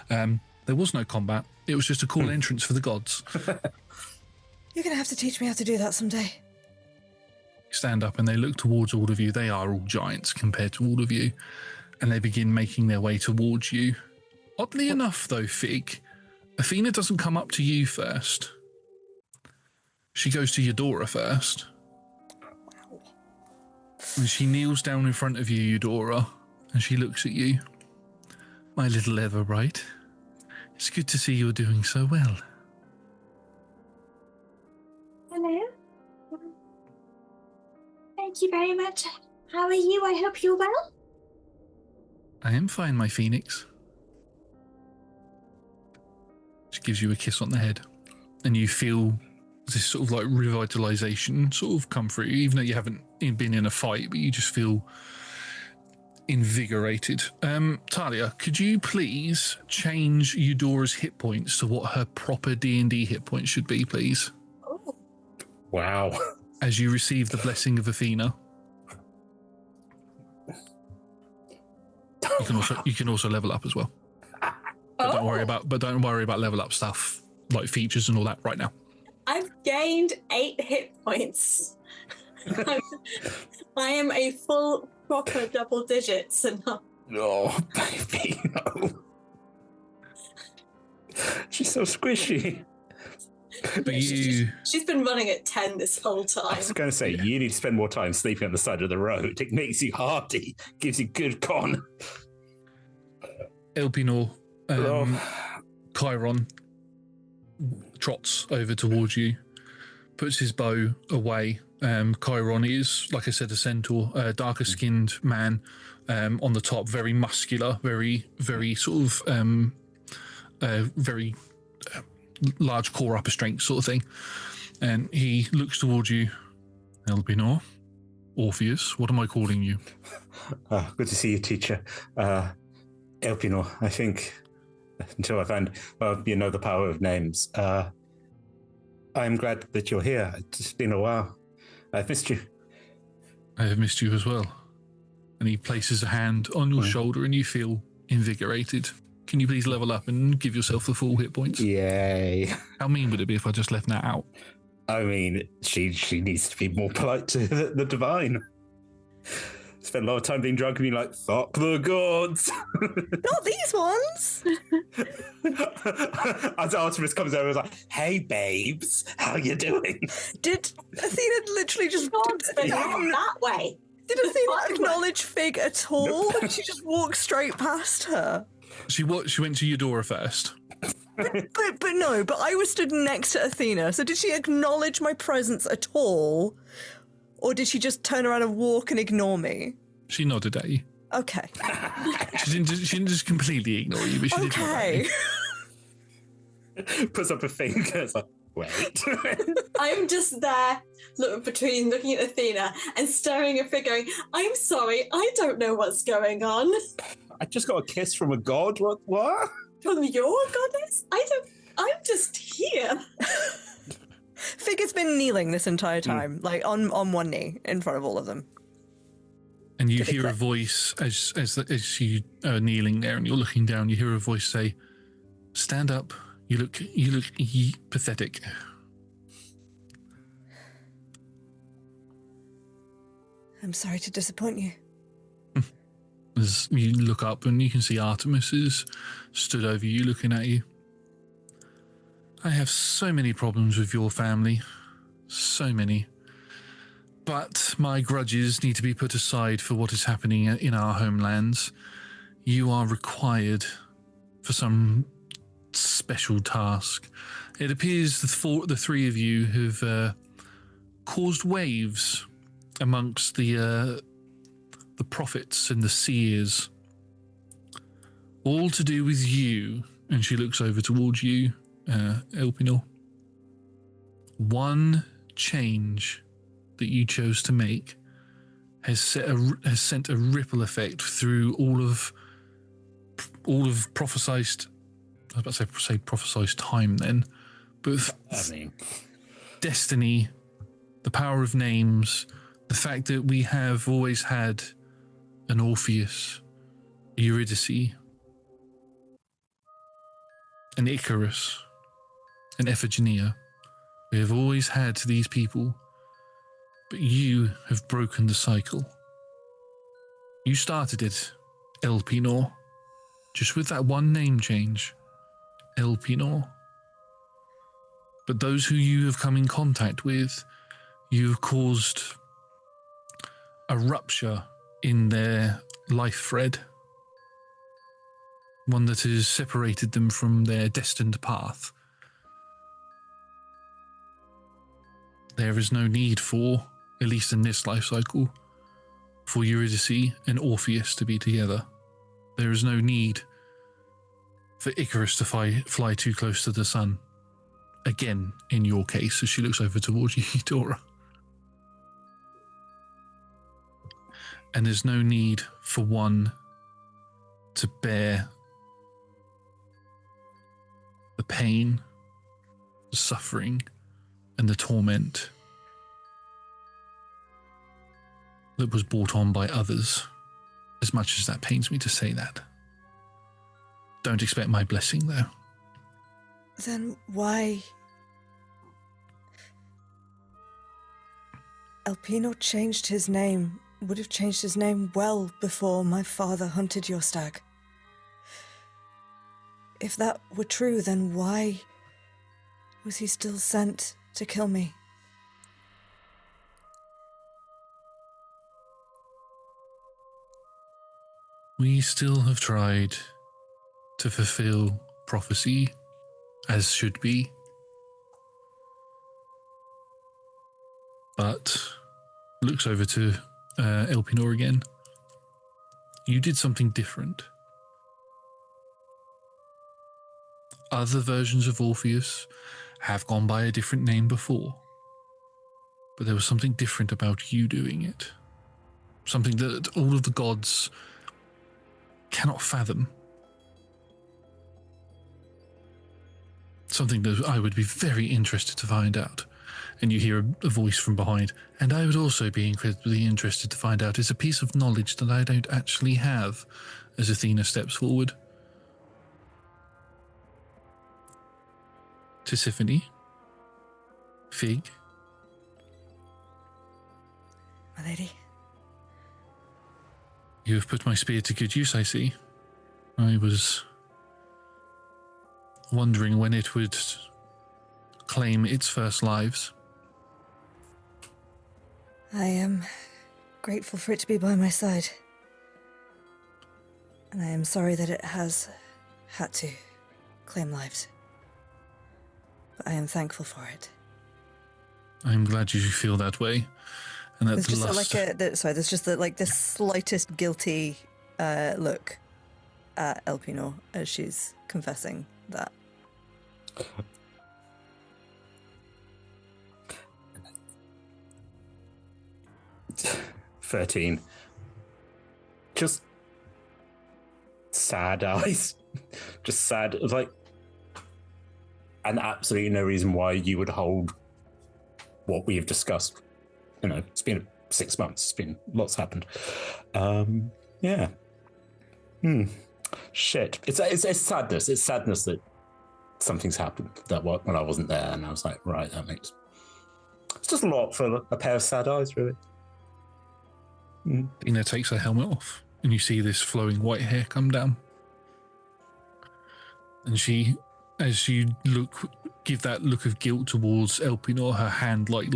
There was no combat. It was just a cool entrance for the gods. You're going to have to teach me how to do that someday. Stand up and they look towards all of you. They are all giants compared to all of you. And they begin making their way towards you. Oddly enough, though, Phig, Athena doesn't come up to you first. She goes to Eudora first. Wow. And she kneels down in front of you, Eudora, and she looks at you. My little Everbright, it's good to see you're doing so well. Hello. Thank you very much. How are you? I hope you're well. I am fine, my phoenix. She gives you a kiss on the head, and you feel this sort of like revitalization sort of come through, even though you haven't been in a fight, but you just feel invigorated. Tallia, could you please change Eudora's hit points to what her proper D&D hit points should be, please? Oh. Wow. As you receive the blessing of Athena. You can also level up as well. But don't worry about level up stuff like features and all that right now. I've gained 8 hit points. I am a full proper double digits and not. Oh, baby, no. She's so squishy. But you, She's been running at 10 this whole I time. was going to say, you need to spend more time sleeping on the side of the road. It makes you hardy, gives you good con. Elpenor, Chiron trots over towards you, puts his bow away. Chiron is, like I said, a centaur, a darker skinned man on the top, very muscular, very, very sort of very large core upper strength sort of thing. And he looks towards you. Elpenor, Orpheus, what am I calling you? Good to see you, teacher. Elpenor, I think, until I find, the power of names. I'm glad that you're here. It's been a while. I've missed you. I have missed you as well. And he places a hand on your shoulder and you feel invigorated. Can you please level up and give yourself the full hit points? Yay. How mean would it be if I just left Nat out? I mean, she needs to be more polite to the divine. Spend a lot of time being drunk and being like, fuck the gods. Not these ones. As Artemis comes over, I was like, hey, babes, how you doing? Did Athena literally just... But not that way. Did Athena acknowledge Phig at all? Or did she just walk straight past her? She went to Eudora first. But no, but I was stood next to Athena, so did she acknowledge my presence at all? Or did she just turn around and walk and ignore me? She nodded at you. Okay. She didn't just completely ignore you, but she did nod at you. Puts up a finger. It's like, wait. I'm just there looking at Athena and staring at Phig going, I'm sorry, I don't know what's going on. I just got a kiss from a god. What? From your goddess? I'm just here. Phig has been kneeling this entire time, like on one knee in front of all of them. And you hear a voice as you are kneeling there and you're looking down, you hear a voice say, stand up, you look pathetic. I'm sorry to disappoint you. As you look up and you can see Artemis is stood over you looking at you. I have so many problems with your family. So many. But my grudges need to be put aside for what is happening in our homelands. You are required for some special task. It appears the three of you have caused waves amongst the prophets and the seers. All to do with you. And she looks over towards you, Elpenor. One change that you chose to make has sent a ripple effect through all of all of prophesized, I was about to say prophesized time then, but with destiny, the power of names, the fact that we have always had an Orpheus, Eurydice, an Icarus, an Iphigenia. We have always had these people, but you have broken the cycle. You started it, Elpenor, just with that one name change, Elpenor. But those who you have come in contact with, you have caused a rupture in their life thread, one that has separated them from their destined path. There is no need for, at least in this life cycle, for Eurydice and Orpheus to be together. There is no need for Icarus to fly too close to the sun. Again, in your case, as she looks over towards you, Eudora. And there's no need for one to bear the pain, the suffering, and the torment that was brought on by others, as much as that pains me to say that. Don't expect my blessing, though. Then why... Elpenor changed his name, would have changed his name well before my father hunted your stag. If that were true, then why was he still sent to kill me? We still have tried to fulfill prophecy as should be. But looks over to Elpenor again. You did something different. Other versions of Orpheus have gone by a different name before. But there was something different about you doing it. Something that all of the gods cannot fathom. Something that I would be very interested to find out. And you hear a voice from behind. And I would also be incredibly interested to find out. It's a piece of knowledge that I don't actually have, as Athena steps forward. Tisiphone. Phig. My lady. You have put my spear to good use, I see. I was wondering when it would claim its first lives. I am grateful for it to be by my side. And I am sorry that it has had to claim lives. But I am thankful for it. I'm glad you feel that way. And that There's just lust... there's just the slightest guilty look at Elpenor as she's confessing that. 13. Just sad eyes. Just sad. Like, and absolutely no reason why you would hold what we have discussed. You know, it's been 6 months. It's been lots happened. Yeah. Shit. It's sadness. It's sadness that something's happened that when I wasn't there, and I was like, right, that makes. It's just a lot for a pair of sad eyes, really. Dina takes her helmet off, and you see this flowing white hair come down. And she, as you give that look of guilt towards Elpenor, her hand like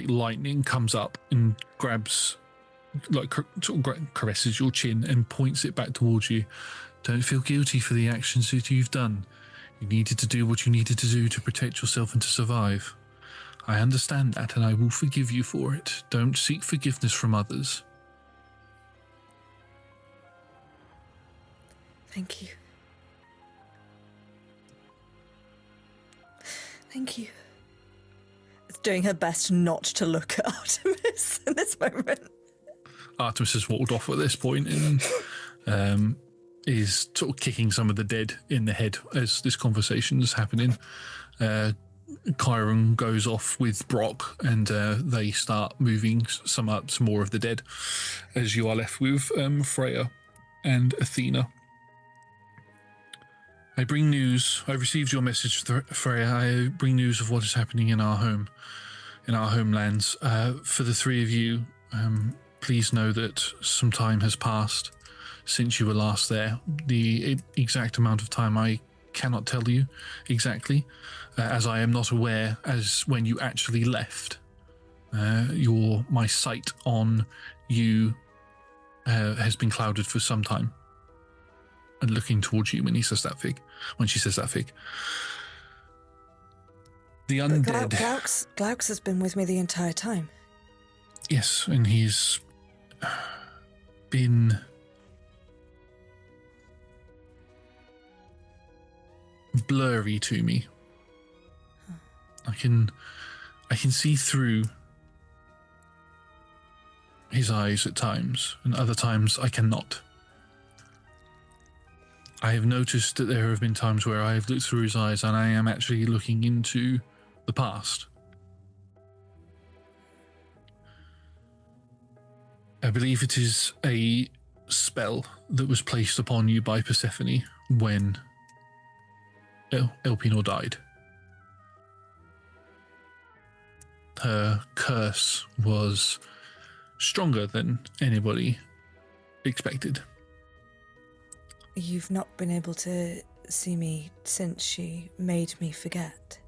lightning comes up and grabs, caresses your chin and points it back towards you. Don't feel guilty for the actions that you've done. You needed to do what you needed to do to protect yourself and to survive. I understand that, and I will forgive you for it. Don't seek forgiveness from others. Thank you. Thank you. It's doing her best not to look at Artemis in this moment. Artemis has walked off at this point, and is sort of kicking some of the dead in the head as this conversation is happening. Chiron goes off with Brock, and they start moving some more of the dead, as you are left with Freya and Athena. I bring news. I received your message, Freya. I bring news of what is happening in our homelands. For the three of you, please know that some time has passed since you were last there. The exact amount of time I cannot tell you exactly, as I am not aware as when you actually left. My sight on you has been clouded for some time. And looking towards you when she says that, Fig. The undead. Glaucus has been with me the entire time. Yes, and he's been blurry to me. I can see through his eyes at times, and other times I cannot. I have noticed that there have been times where I have looked through his eyes and I am actually looking into the past. I believe it is a spell that was placed upon you by Persephone when Elpenor died. Her curse was stronger than anybody expected. You've not been able to see me since she made me forget.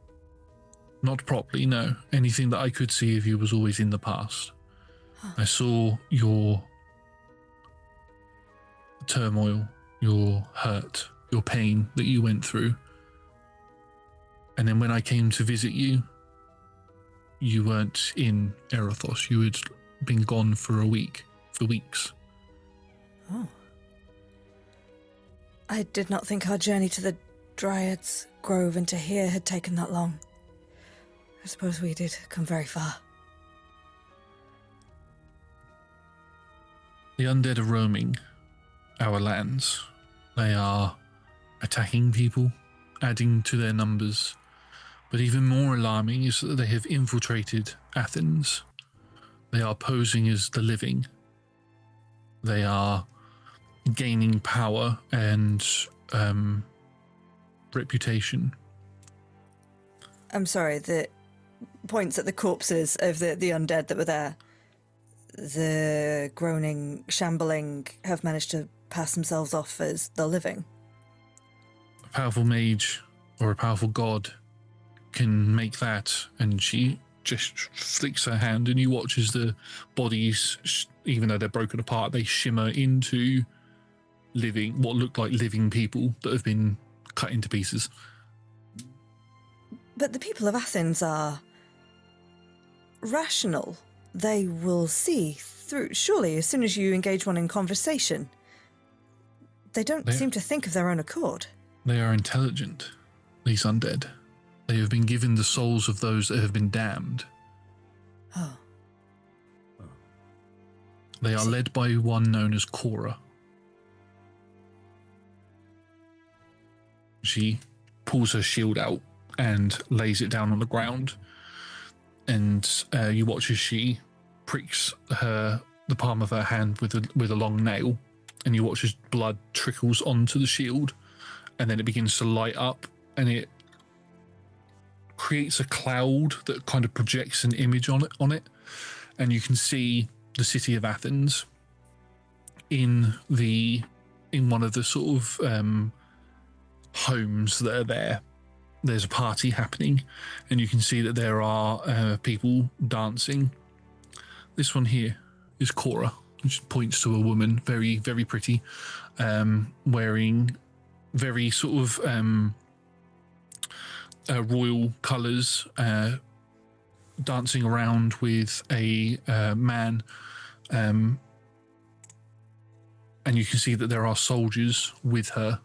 Not properly, no. Anything that I could see of you was always in the past. Huh. I saw your turmoil, your hurt, your pain that you went through. And then when I came to visit you, you weren't in Erothos. You had been gone for weeks. Oh. I did not think our journey to the Dryad's Grove and to here had taken that long. I suppose we did come very far. The undead are roaming our lands. They are attacking people, adding to their numbers. But even more alarming is that they have infiltrated Athens. They are posing as the living. They are gaining power and reputation. I'm sorry, the points at the corpses of the undead that were there. The groaning, shambling have managed to pass themselves off as the living. A powerful mage or a powerful god can make that, and she just flicks her hand and you watch as the bodies, even though they're broken apart, they shimmer into what look like living people that have been cut into pieces. But the people of Athens are rational. They will see through. Surely, as soon as you engage one in conversation, they don't seem to think of their own accord. They are intelligent, these undead. They have been given the souls of those that have been damned. Oh. They are led by one known as Gore. She pulls her shield out and lays it down on the ground. And you watch as she pricks the palm of her hand with a long nail. And you watch as blood trickles onto the shield. And then it begins to light up. And it creates a cloud that kind of projects an image on it. And you can see the city of Athens in one of the sort of homes that are there. There's a party happening, and you can see that there are people dancing. This one here is Cora, which points to a woman, very, very pretty, wearing very sort of royal colours, dancing around with a man. And you can see that there are soldiers with her.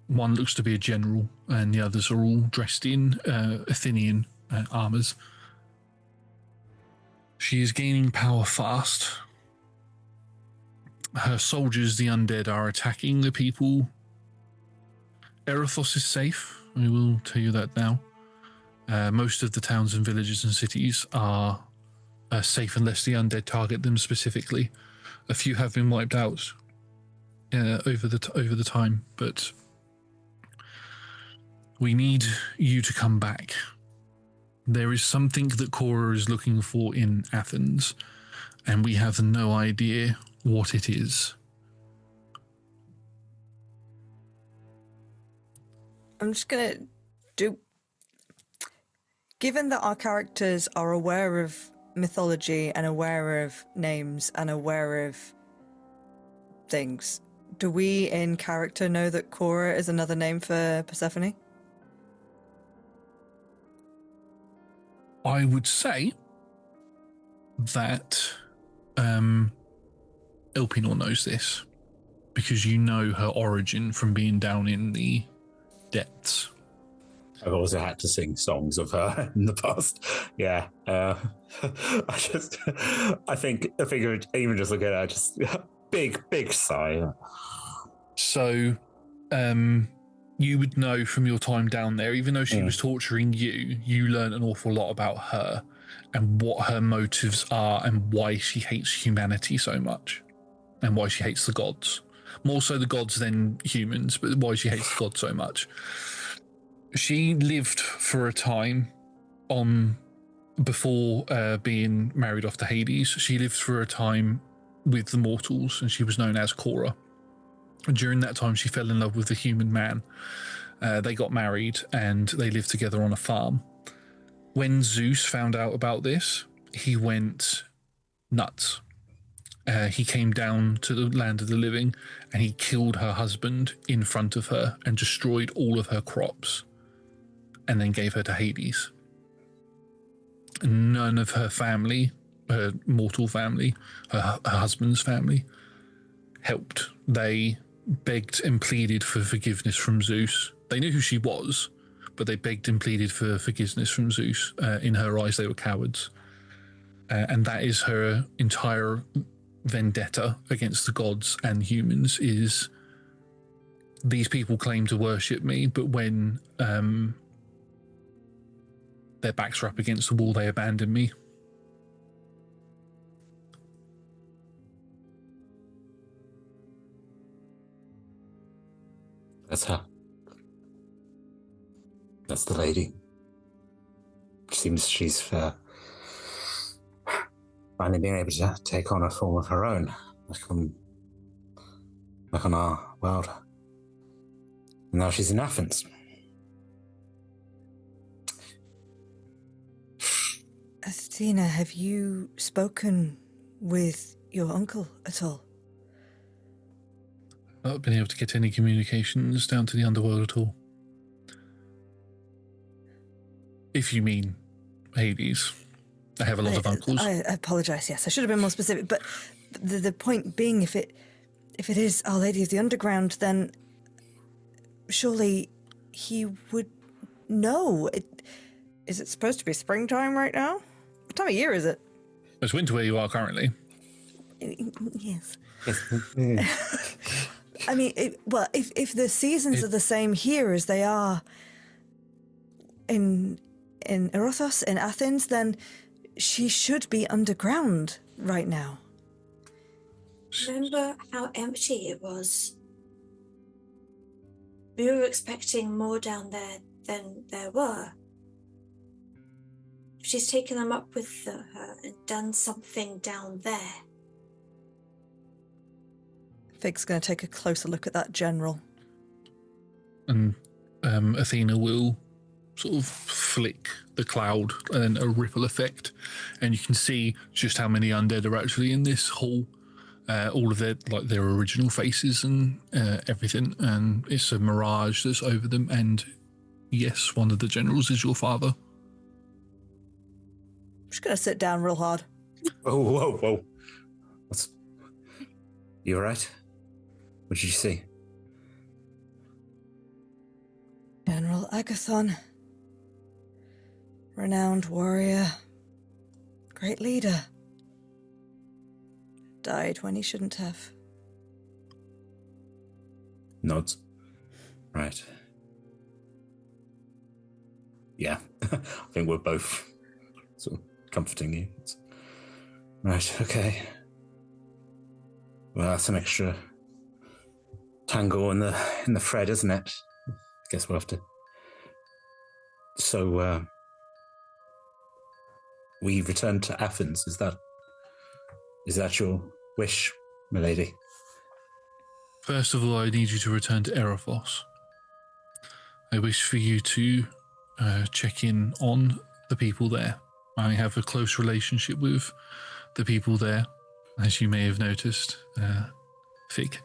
One looks to be a general, and the others are all dressed in Athenian armours. She is gaining power fast, her soldiers, the undead, are attacking the people. Erithos is safe. I will tell you that now. Most of the towns and villages and cities are safe unless the undead target them specifically. A few have been wiped out over the time, but we need you to come back. There is something that Cora is looking for in Athens, and we have no idea what it is. I'm just going to do... Given that our characters are aware of mythology and aware of names and aware of things, do we in character know that Cora is another name for Persephone? I would say that Elpenor knows this, because you know her origin from being down in the depths. I've also had to sing songs of her in the past. Yeah. I think even just look at her, just big sigh. So, you would know from your time down there, even though she was torturing you, you learn an awful lot about her and what her motives are and why she hates humanity so much and why she hates the gods. More so the gods than humans, but why she hates the gods so much. She lived for a time before being married off to Hades. She lived for a time with the mortals, and she was known as Cora. And during that time, she fell in love with a human man. They got married, and they lived together on a farm. When Zeus found out about this, he went nuts. He came down to the land of the living, and he killed her husband in front of her and destroyed all of her crops, and then gave her to Hades. None of her family, her mortal family, her husband's family, helped. They begged and pleaded for forgiveness from Zeus. They knew who she was, but they begged and pleaded for forgiveness from Zeus. In her eyes, they were cowards. And that is her entire vendetta against the gods and humans, is these people claim to worship me, but when their backs are up against the wall, they abandon me. That's her. That's the lady. Seems she's finally being able to take on a form of her own, like on our world. And now she's in Athens. Athena, have you spoken with your uncle at all? I've not been able to get any communications down to the underworld at all. If you mean Hades. I have a lot of uncles. I apologise, yes. I should have been more specific, but the point being, if it is Our Lady of the Underground, then surely he would know. Is it supposed to be springtime right now? What time of year is it? It's winter where you are currently. Yes. I mean, if the seasons are the same here as they are in Erithos, in Athens, then she should be underground right now. Remember how empty it was? We were expecting more down there than there were. She's taken them up with her and done something down there. Fig's going to take a closer look at that general. And Athena will sort of flick the cloud and a ripple effect, and you can see just how many undead are actually in this hall. All of their original faces and everything, and it's a mirage that's over them. And yes, one of the generals is your father. I'm just going to sit down real hard. Oh, whoa. You all right? What did you see? General Agathon. Renowned warrior. Great leader. Died when he shouldn't have. Nods. Right. Yeah. I think we're both sort of comforting you. Right, okay. Well, that's an extra tangle in the thread, isn't it? I guess we'll have to. So, we return to Athens. Is that your wish, milady? First of all, I need you to return to Erephos. I wish for you to check in on the people there. I have a close relationship with the people there, as you may have noticed. Phig.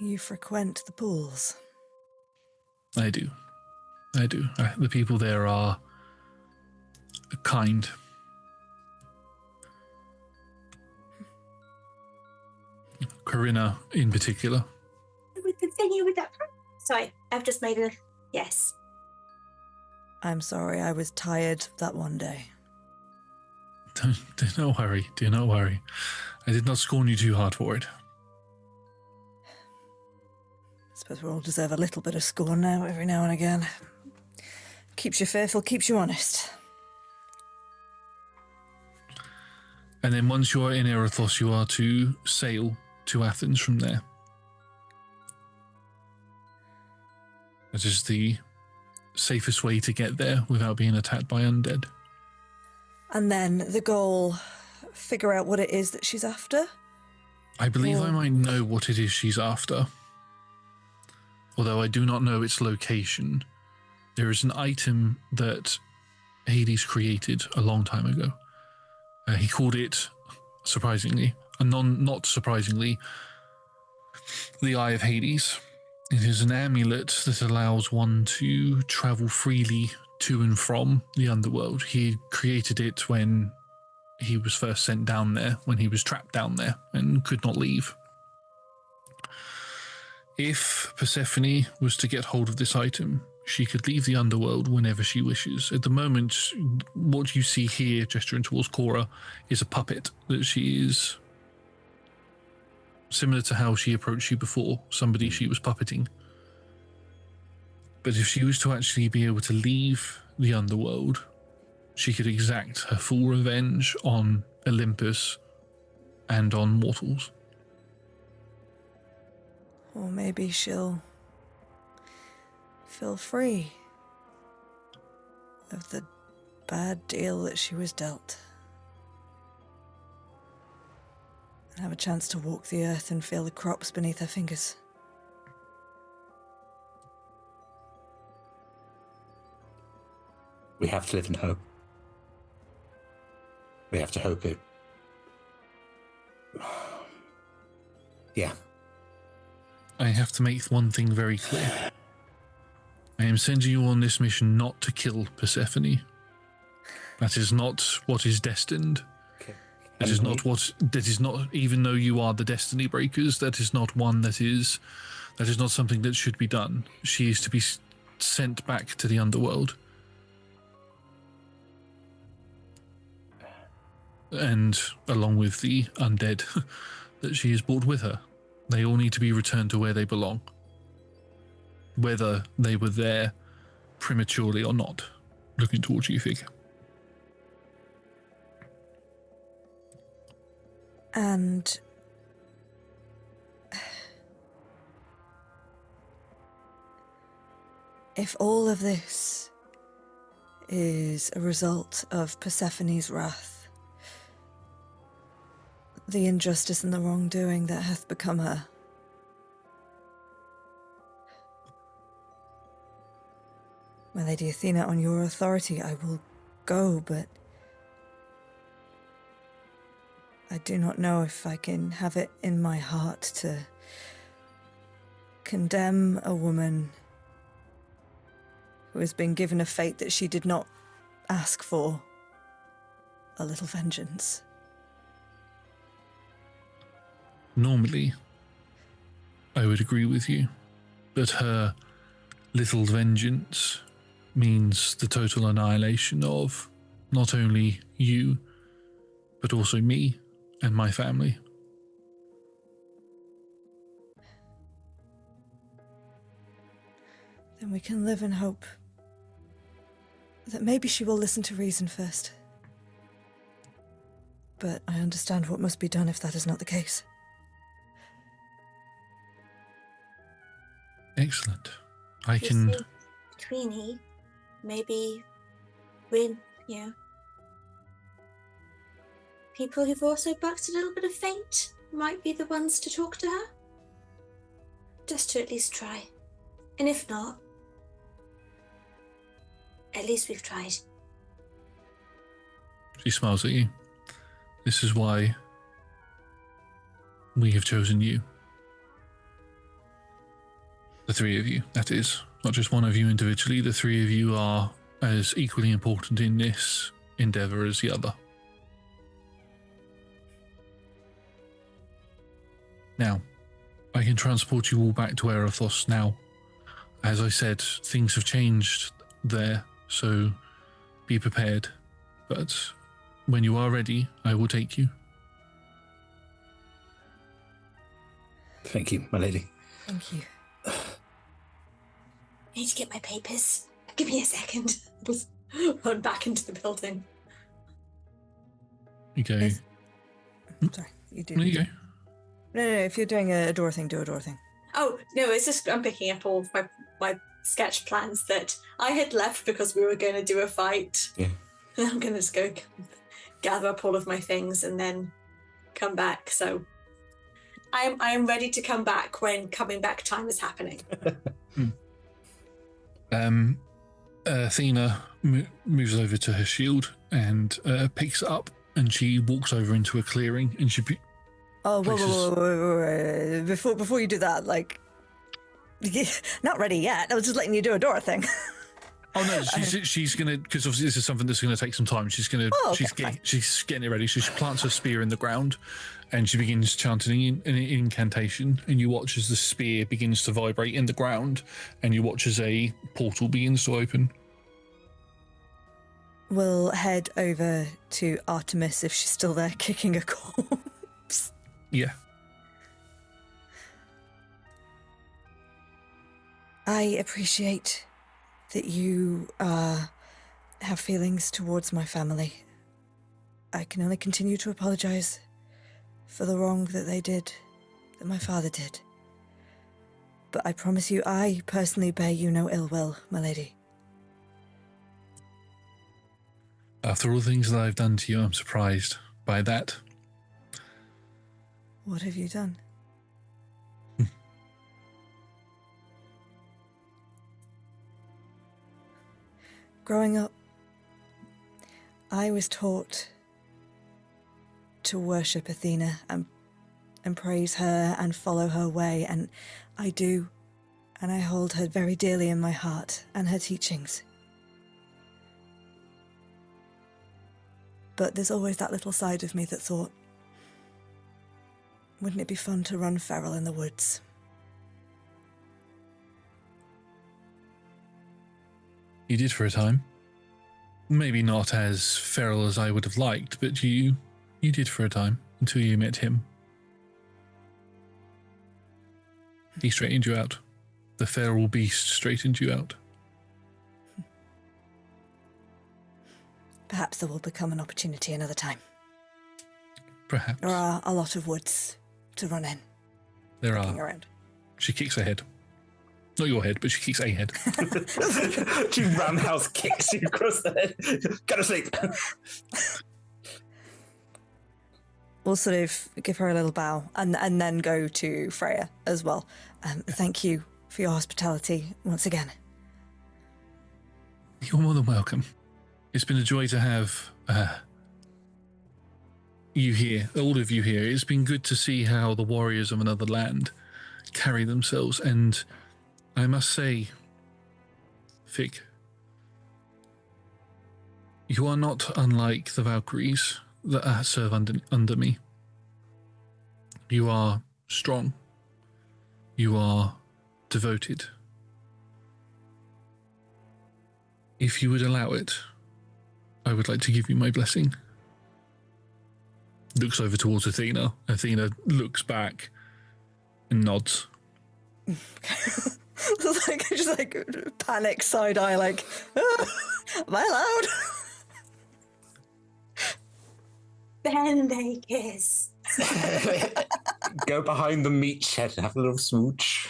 You frequent the pools. I do. The people there are kind. Corinna in particular. We continue with that. Sorry, I've just made a yes. I'm sorry, I was tired that one day. Do not worry. Do not worry. I did not scorn you too hard for it. I suppose we all deserve a little bit of scorn now, every now and again. Keeps you faithful, keeps you honest. And then once you are in Erephos, you are to sail to Athens from there. That is the safest way to get there without being attacked by undead. And then the goal, figure out what it is that she's after? I believe I might know what it is she's after. Although I do not know its location. There is an item that Hades created a long time ago. He called it, surprisingly, not surprisingly, the Eye of Hades. It is an amulet that allows one to travel freely to and from the underworld. He created it when he was first sent down there, when he was trapped down there and could not leave. If Persephone was to get hold of this item, she could leave the underworld whenever she wishes. At the moment, what you see here, gesturing towards Cora, is a puppet that she is similar to how she approached you before, somebody she was puppeting. But if she was to actually be able to leave the underworld, she could exact her full revenge on Olympus and on mortals. Or maybe she'll feel free of the bad deal that she was dealt. And have a chance to walk the earth and feel the crops beneath her fingers. We have to live in hope. We have to hope it. Yeah. I have to make one thing very clear. I am sending you on this mission not to kill Persephone. That is not what is destined. Okay. That is not, even though you are the Destiny Breakers, that is not something that should be done. She is to be sent back to the underworld. And along with the undead that she has brought with her. They all need to be returned to where they belong. Whether they were there prematurely or not. Looking towards you, Phig. And if all of this is a result of Persephone's wrath, the injustice and the wrongdoing that hath become her, my Lady Athena, on your authority I will go, but I do not know if I can have it in my heart to condemn a woman who has been given a fate that she did not ask for. A little vengeance. Normally, I would agree with you, but her little vengeance means the total annihilation of not only you, but also me and my family. We can live in hope that maybe she will listen to reason first. But I understand what must be done if that is not the case. Excellent. I You can... see, Tweenie, maybe when, people who've also bucked a little bit of fate might be the ones to talk to her. Just to at least try. And if not, at least we've tried. She smiles at you. This is why we have chosen you. The three of you, that is. Not just one of you individually. The three of you are as equally important in this endeavour as the other. Now, I can transport you all back to Erithos now. As I said, things have changed there, so be prepared. But when you are ready, I will take you. Thank you, my lady. Thank you. I need to get my papers. Give me a second. Just run back into the building. You go. Yes. Sorry, you do. There you go. No, if you're doing a door thing, do a door thing. Oh, no, it's just I'm picking up all of my sketch plans that I had left because we were going to do a fight. Yeah. And I'm going to just go gather up all of my things and then come back. So I am ready to come back when coming back time is happening. Athena moves over to her shield and picks it up, and she walks over into a clearing, and she... Oh, whoa. Before you do that, like... Not ready yet. I was just letting you do a door thing. Oh no, she's gonna, because obviously this is something that's gonna take some time. She's gonna, she's getting it ready. So she plants her spear in the ground, and she begins chanting an incantation. And you watch as the spear begins to vibrate in the ground, and you watch as a portal begins to open. We'll head over to Artemis if she's still there, kicking a corpse. Yeah. I appreciate that you have feelings towards my family. I can only continue to apologize for the wrong that they did, that my father did. But I promise you, I personally bear you no ill will, my lady. After all the things that I've done to you, I'm surprised by that. What have you done? Growing up, I was taught to worship Athena and praise her and follow her way, and I do, and I hold her very dearly in my heart and her teachings. But there's always that little side of me that thought, wouldn't it be fun to run feral in the woods? You did for a time. Maybe not as feral as I would have liked, but you did for a time, until you met him. He straightened you out. The feral beast straightened you out. Perhaps there will become an opportunity another time. Perhaps. There are a lot of woods to run in. There Looking are. around. She kicks her head. Not your head, but she kicks a head. She roundhouse kicks you across the head. Go to sleep. We'll sort of give her a little bow and then go to Freya as well. Thank you for your hospitality once again. You're more than welcome. It's been a joy to have you here, all of you here. It's been good to see how the warriors of another land carry themselves, and I must say, Phig, you are not unlike the Valkyries that serve under me. You are strong. You are devoted. If you would allow it, I would like to give you my blessing. Looks over towards Athena. Athena looks back and nods. just like panic side eye, like, oh, am I allowed? Then they kiss. Go behind the meat shed and have a little smooch.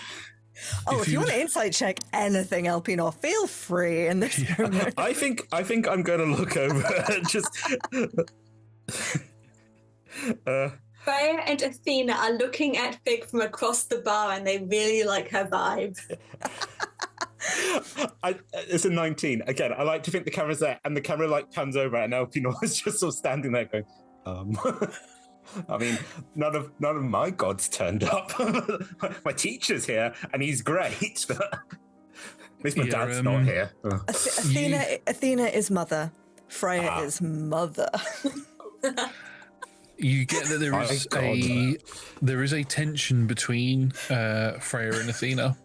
Oh, if you you'd- want to insight check anything, Elpenor, feel free in this moment. I think I'm going to look over just. Freya and Athena are looking at Fig from across the bar, and they really like her vibe. It's a 19. Again, I like to think the camera's there, and the camera like pans over, and Elpenor is just sort of standing there going, I mean, none of my gods turned up. My teacher's here, and he's great. But at least my dad's not here. Athena is mother. Freya is mother. You get that there is a tension between Freya and Athena.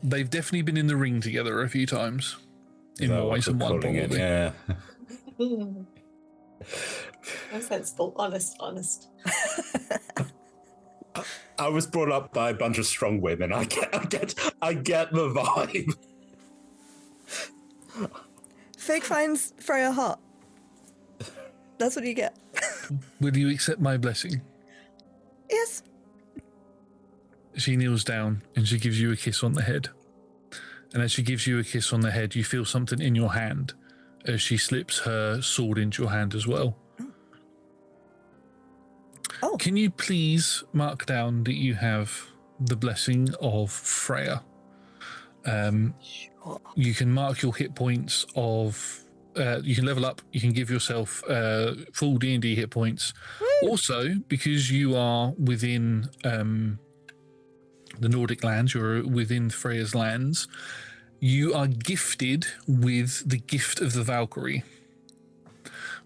They've definitely been in the ring together a few times, in more ways than one, probably. Yeah. That's sensible. Honest. I was brought up by a bunch of strong women. I get the vibe. Fig finds Freya hot. That's what you get. Will you accept my blessing? Yes. She kneels down and she gives you a kiss on the head. And as she gives you a kiss on the head, you feel something in your hand as she slips her sword into your hand as well. Oh. Can you please mark down that you have the blessing of Freya? Sure. You can mark your hit points of... you can level up, you can give yourself full D&D hit points. Woo. Also, because you are within the Nordic lands, you're within Freya's lands, you are gifted with the Gift of the Valkyrie,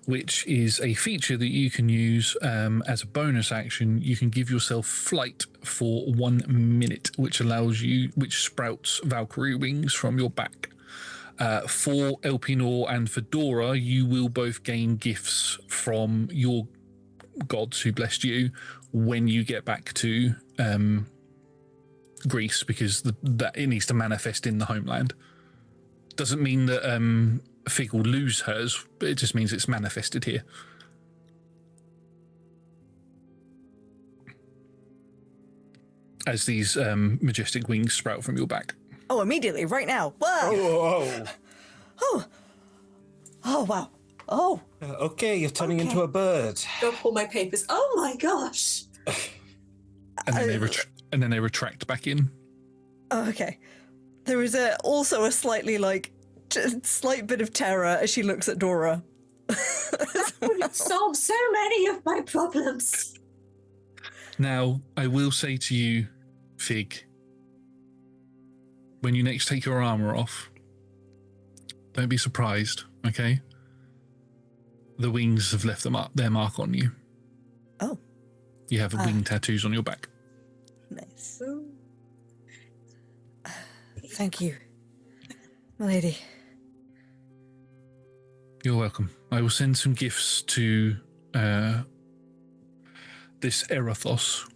which is a feature that you can use as a bonus action. You can give yourself flight for 1 minute, which sprouts Valkyrie wings from your back. For Elpenor and for Dora, you will both gain gifts from your gods who blessed you when you get back to Greece, because that it needs to manifest in the homeland. Doesn't mean that Fig will lose hers, but it just means it's manifested here. As these majestic wings sprout from your back. Oh, immediately, right now. Whoa. Oh, wow. Oh. Okay, you're turning into a bird. Drop all my papers. Oh my gosh. And then they retract back in. Oh, okay. There is also a slightly slight bit of terror as she looks at Dora. Would solve so many of my problems. Now, I will say to you, Fig, when you next take your armor off, don't be surprised, okay? The wings have left their mark on you. Oh. You have wing tattoos on your back. Nice. Thank you, my lady. You're welcome. I will send some gifts to this Erathos,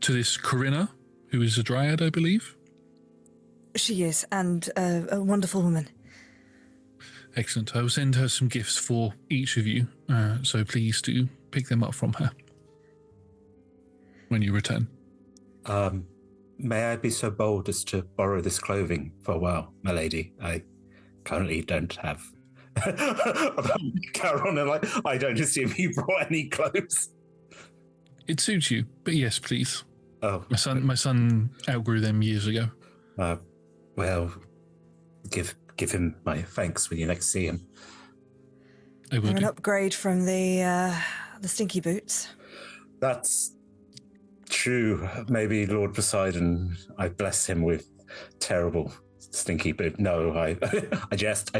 to this Corinna, who is a dryad, I believe. She is, and a wonderful woman. Excellent. I will send her some gifts for each of you, so please do pick them up from her when you return. May I be so bold as to borrow this clothing for a while, my lady? I currently don't have Caron, and I don't assume you brought any clothes. It suits you, but yes, please. Oh, My son outgrew them years ago. Well, give him my thanks when you next see him. I will They're an do. upgrade from the stinky boots. That's true. Maybe Lord Poseidon, I bless him with terrible stinky boot. No, I jest.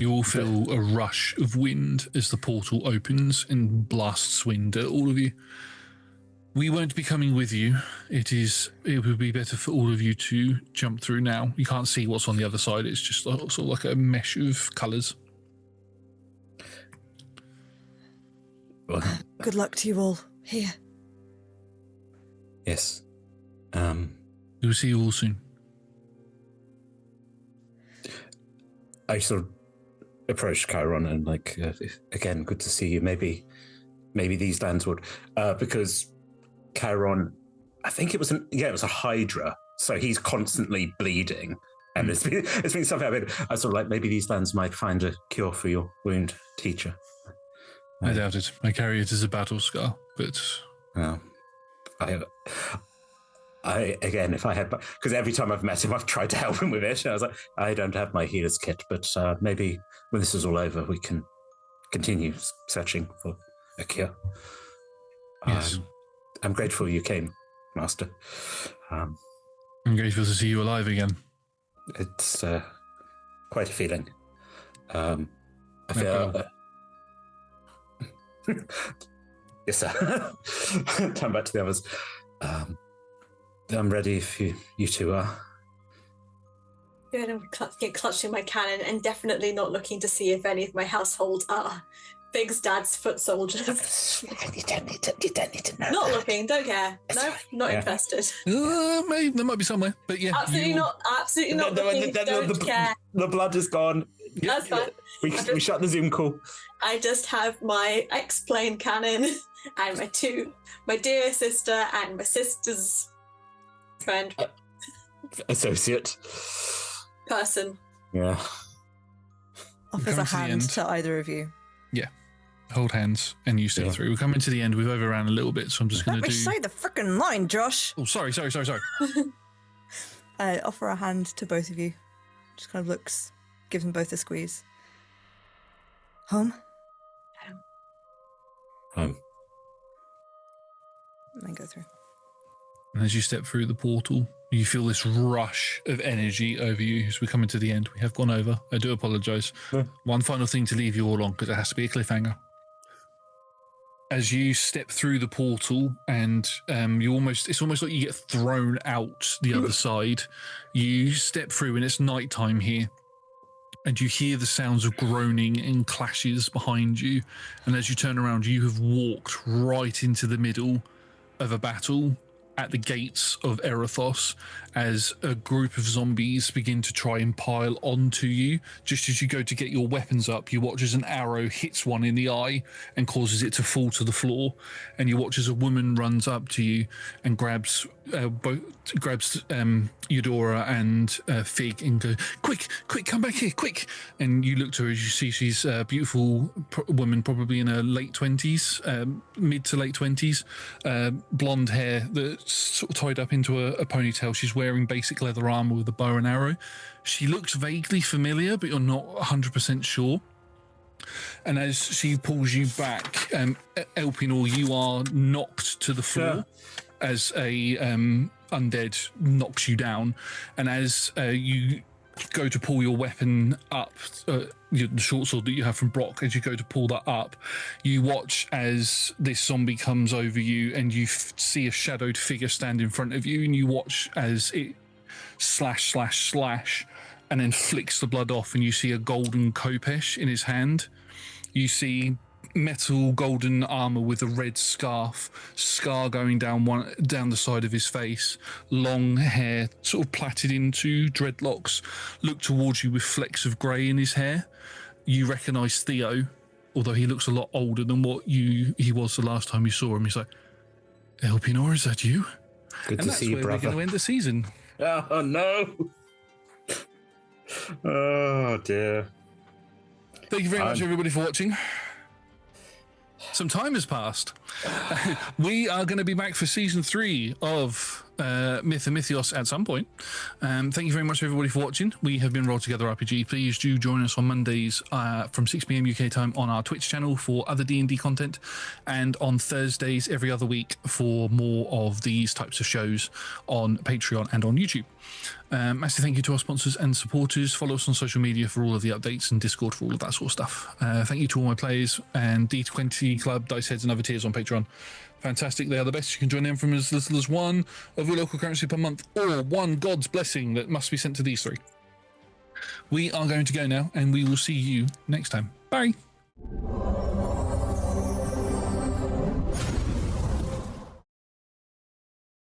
You all feel a rush of wind as the portal opens and blasts wind at all of you. We won't be coming with you. It would be better for all of you to jump through now. You can't see what's on the other side. It's just sort of like a mesh of colours. Well, Good luck to you all here. yes. We will see you all soon. I sort of approached Chiron and like, again, good to see you. Maybe these lands would, because Chiron, I think it was it was a Hydra, so he's constantly bleeding, and it's been something I sort of like. Maybe these lands might find a cure for your wound, teacher. I doubt it. I carry it as a battle scar, but I again, if I had, because every time I've met him, I've tried to help him with it. And I was like, I don't have my healer's kit, but maybe when this is all over, we can continue searching for a cure. Yes. I'm grateful you came, Master. I'm grateful to see you alive again. It's quite a feeling. I feel. Yes, sir. Turn back to the others. I'm ready if you two are. Good, I'm clutching my cannon and definitely not looking to see if any of my household are Phig's dad's foot soldiers. You don't need to know. Not looking, don't care. No, not interested. Maybe there might be somewhere, but yeah. Absolutely not looking, don't care. The blood is gone. That's fine. We shut the Zoom call. I just have my X-plane cannon and my dear sister and my sister's friend. Associate. Person. Yeah. Offers a hand to either of you. Yeah. Hold hands and you step through. We're coming to the end. We've overran a little bit, so I'm just going to do... Let me say the frickin' line, Josh. Oh, sorry. I offer a hand to both of you. Just kind of looks, gives them both a squeeze. Home? Home. And then go through. And as you step through the portal, you feel this rush of energy over you as we're coming to the end. We have gone over. I do apologise. One final thing to leave you all on, because it has to be a cliffhanger. As you step through the portal and it's almost like you get thrown out the other side. You step through and it's nighttime here. And you hear the sounds of groaning and clashes behind you. And as you turn around, you have walked right into the middle of a battle at the gates of Erithos as a group of zombies begin to try and pile onto you. Just as you go to get your weapons up, you watch as an arrow hits one in the eye and causes it to fall to the floor. And you watch as a woman runs up to you and grabs Eudora and Phig and goes, quick, come back here, quick. And you look to her as you see she's a beautiful woman, probably in her late 20s, mid to late 20s, blonde hair that's sort of tied up into a ponytail. She's wearing basic leather armor with a bow and arrow. She looks vaguely familiar, but you're not 100% sure. And as she pulls you back, Elpenor, you are knocked to the floor as a undead knocks you down. And as you go to pull your weapon up, the short sword that you have from Brock, as you go to pull that up, you watch as this zombie comes over you and you see a shadowed figure stand in front of you, and you watch as it slash and then flicks the blood off, and you see a golden khopesh in his hand. You see metal golden armor with a red scar going down the side of his face, long hair sort of plaited into dreadlocks, look towards you with flecks of grey in his hair. You recognise Theo, although he looks a lot older than what he was the last time you saw him. He's like, Elpenor, is that you? Good to see you, brother. We're going to end the season. Oh no. Oh dear. Thank you very much, everybody, for watching. Some time has passed. We are going to be back for season 3 of Myth and Mythios at some point. Thank you very much, everybody, for watching. We have been Roll Together RPG. Please do join us on Mondays from 6 p.m. UK time on our Twitch channel for other D&D content, and on Thursdays every other week for more of these types of shows on Patreon and on YouTube. Massive thank you to our sponsors and supporters. Follow us on social media for all of the updates and Discord for all of that sort of stuff. Thank you to all my players and D20 Club, Dice Heads and other tiers on Patreon. Fantastic. They are the best. You can join in from as little as one of your local currency per month, or one God's blessing that must be sent to these 3. We are going to go now, and we will see you next time. Bye.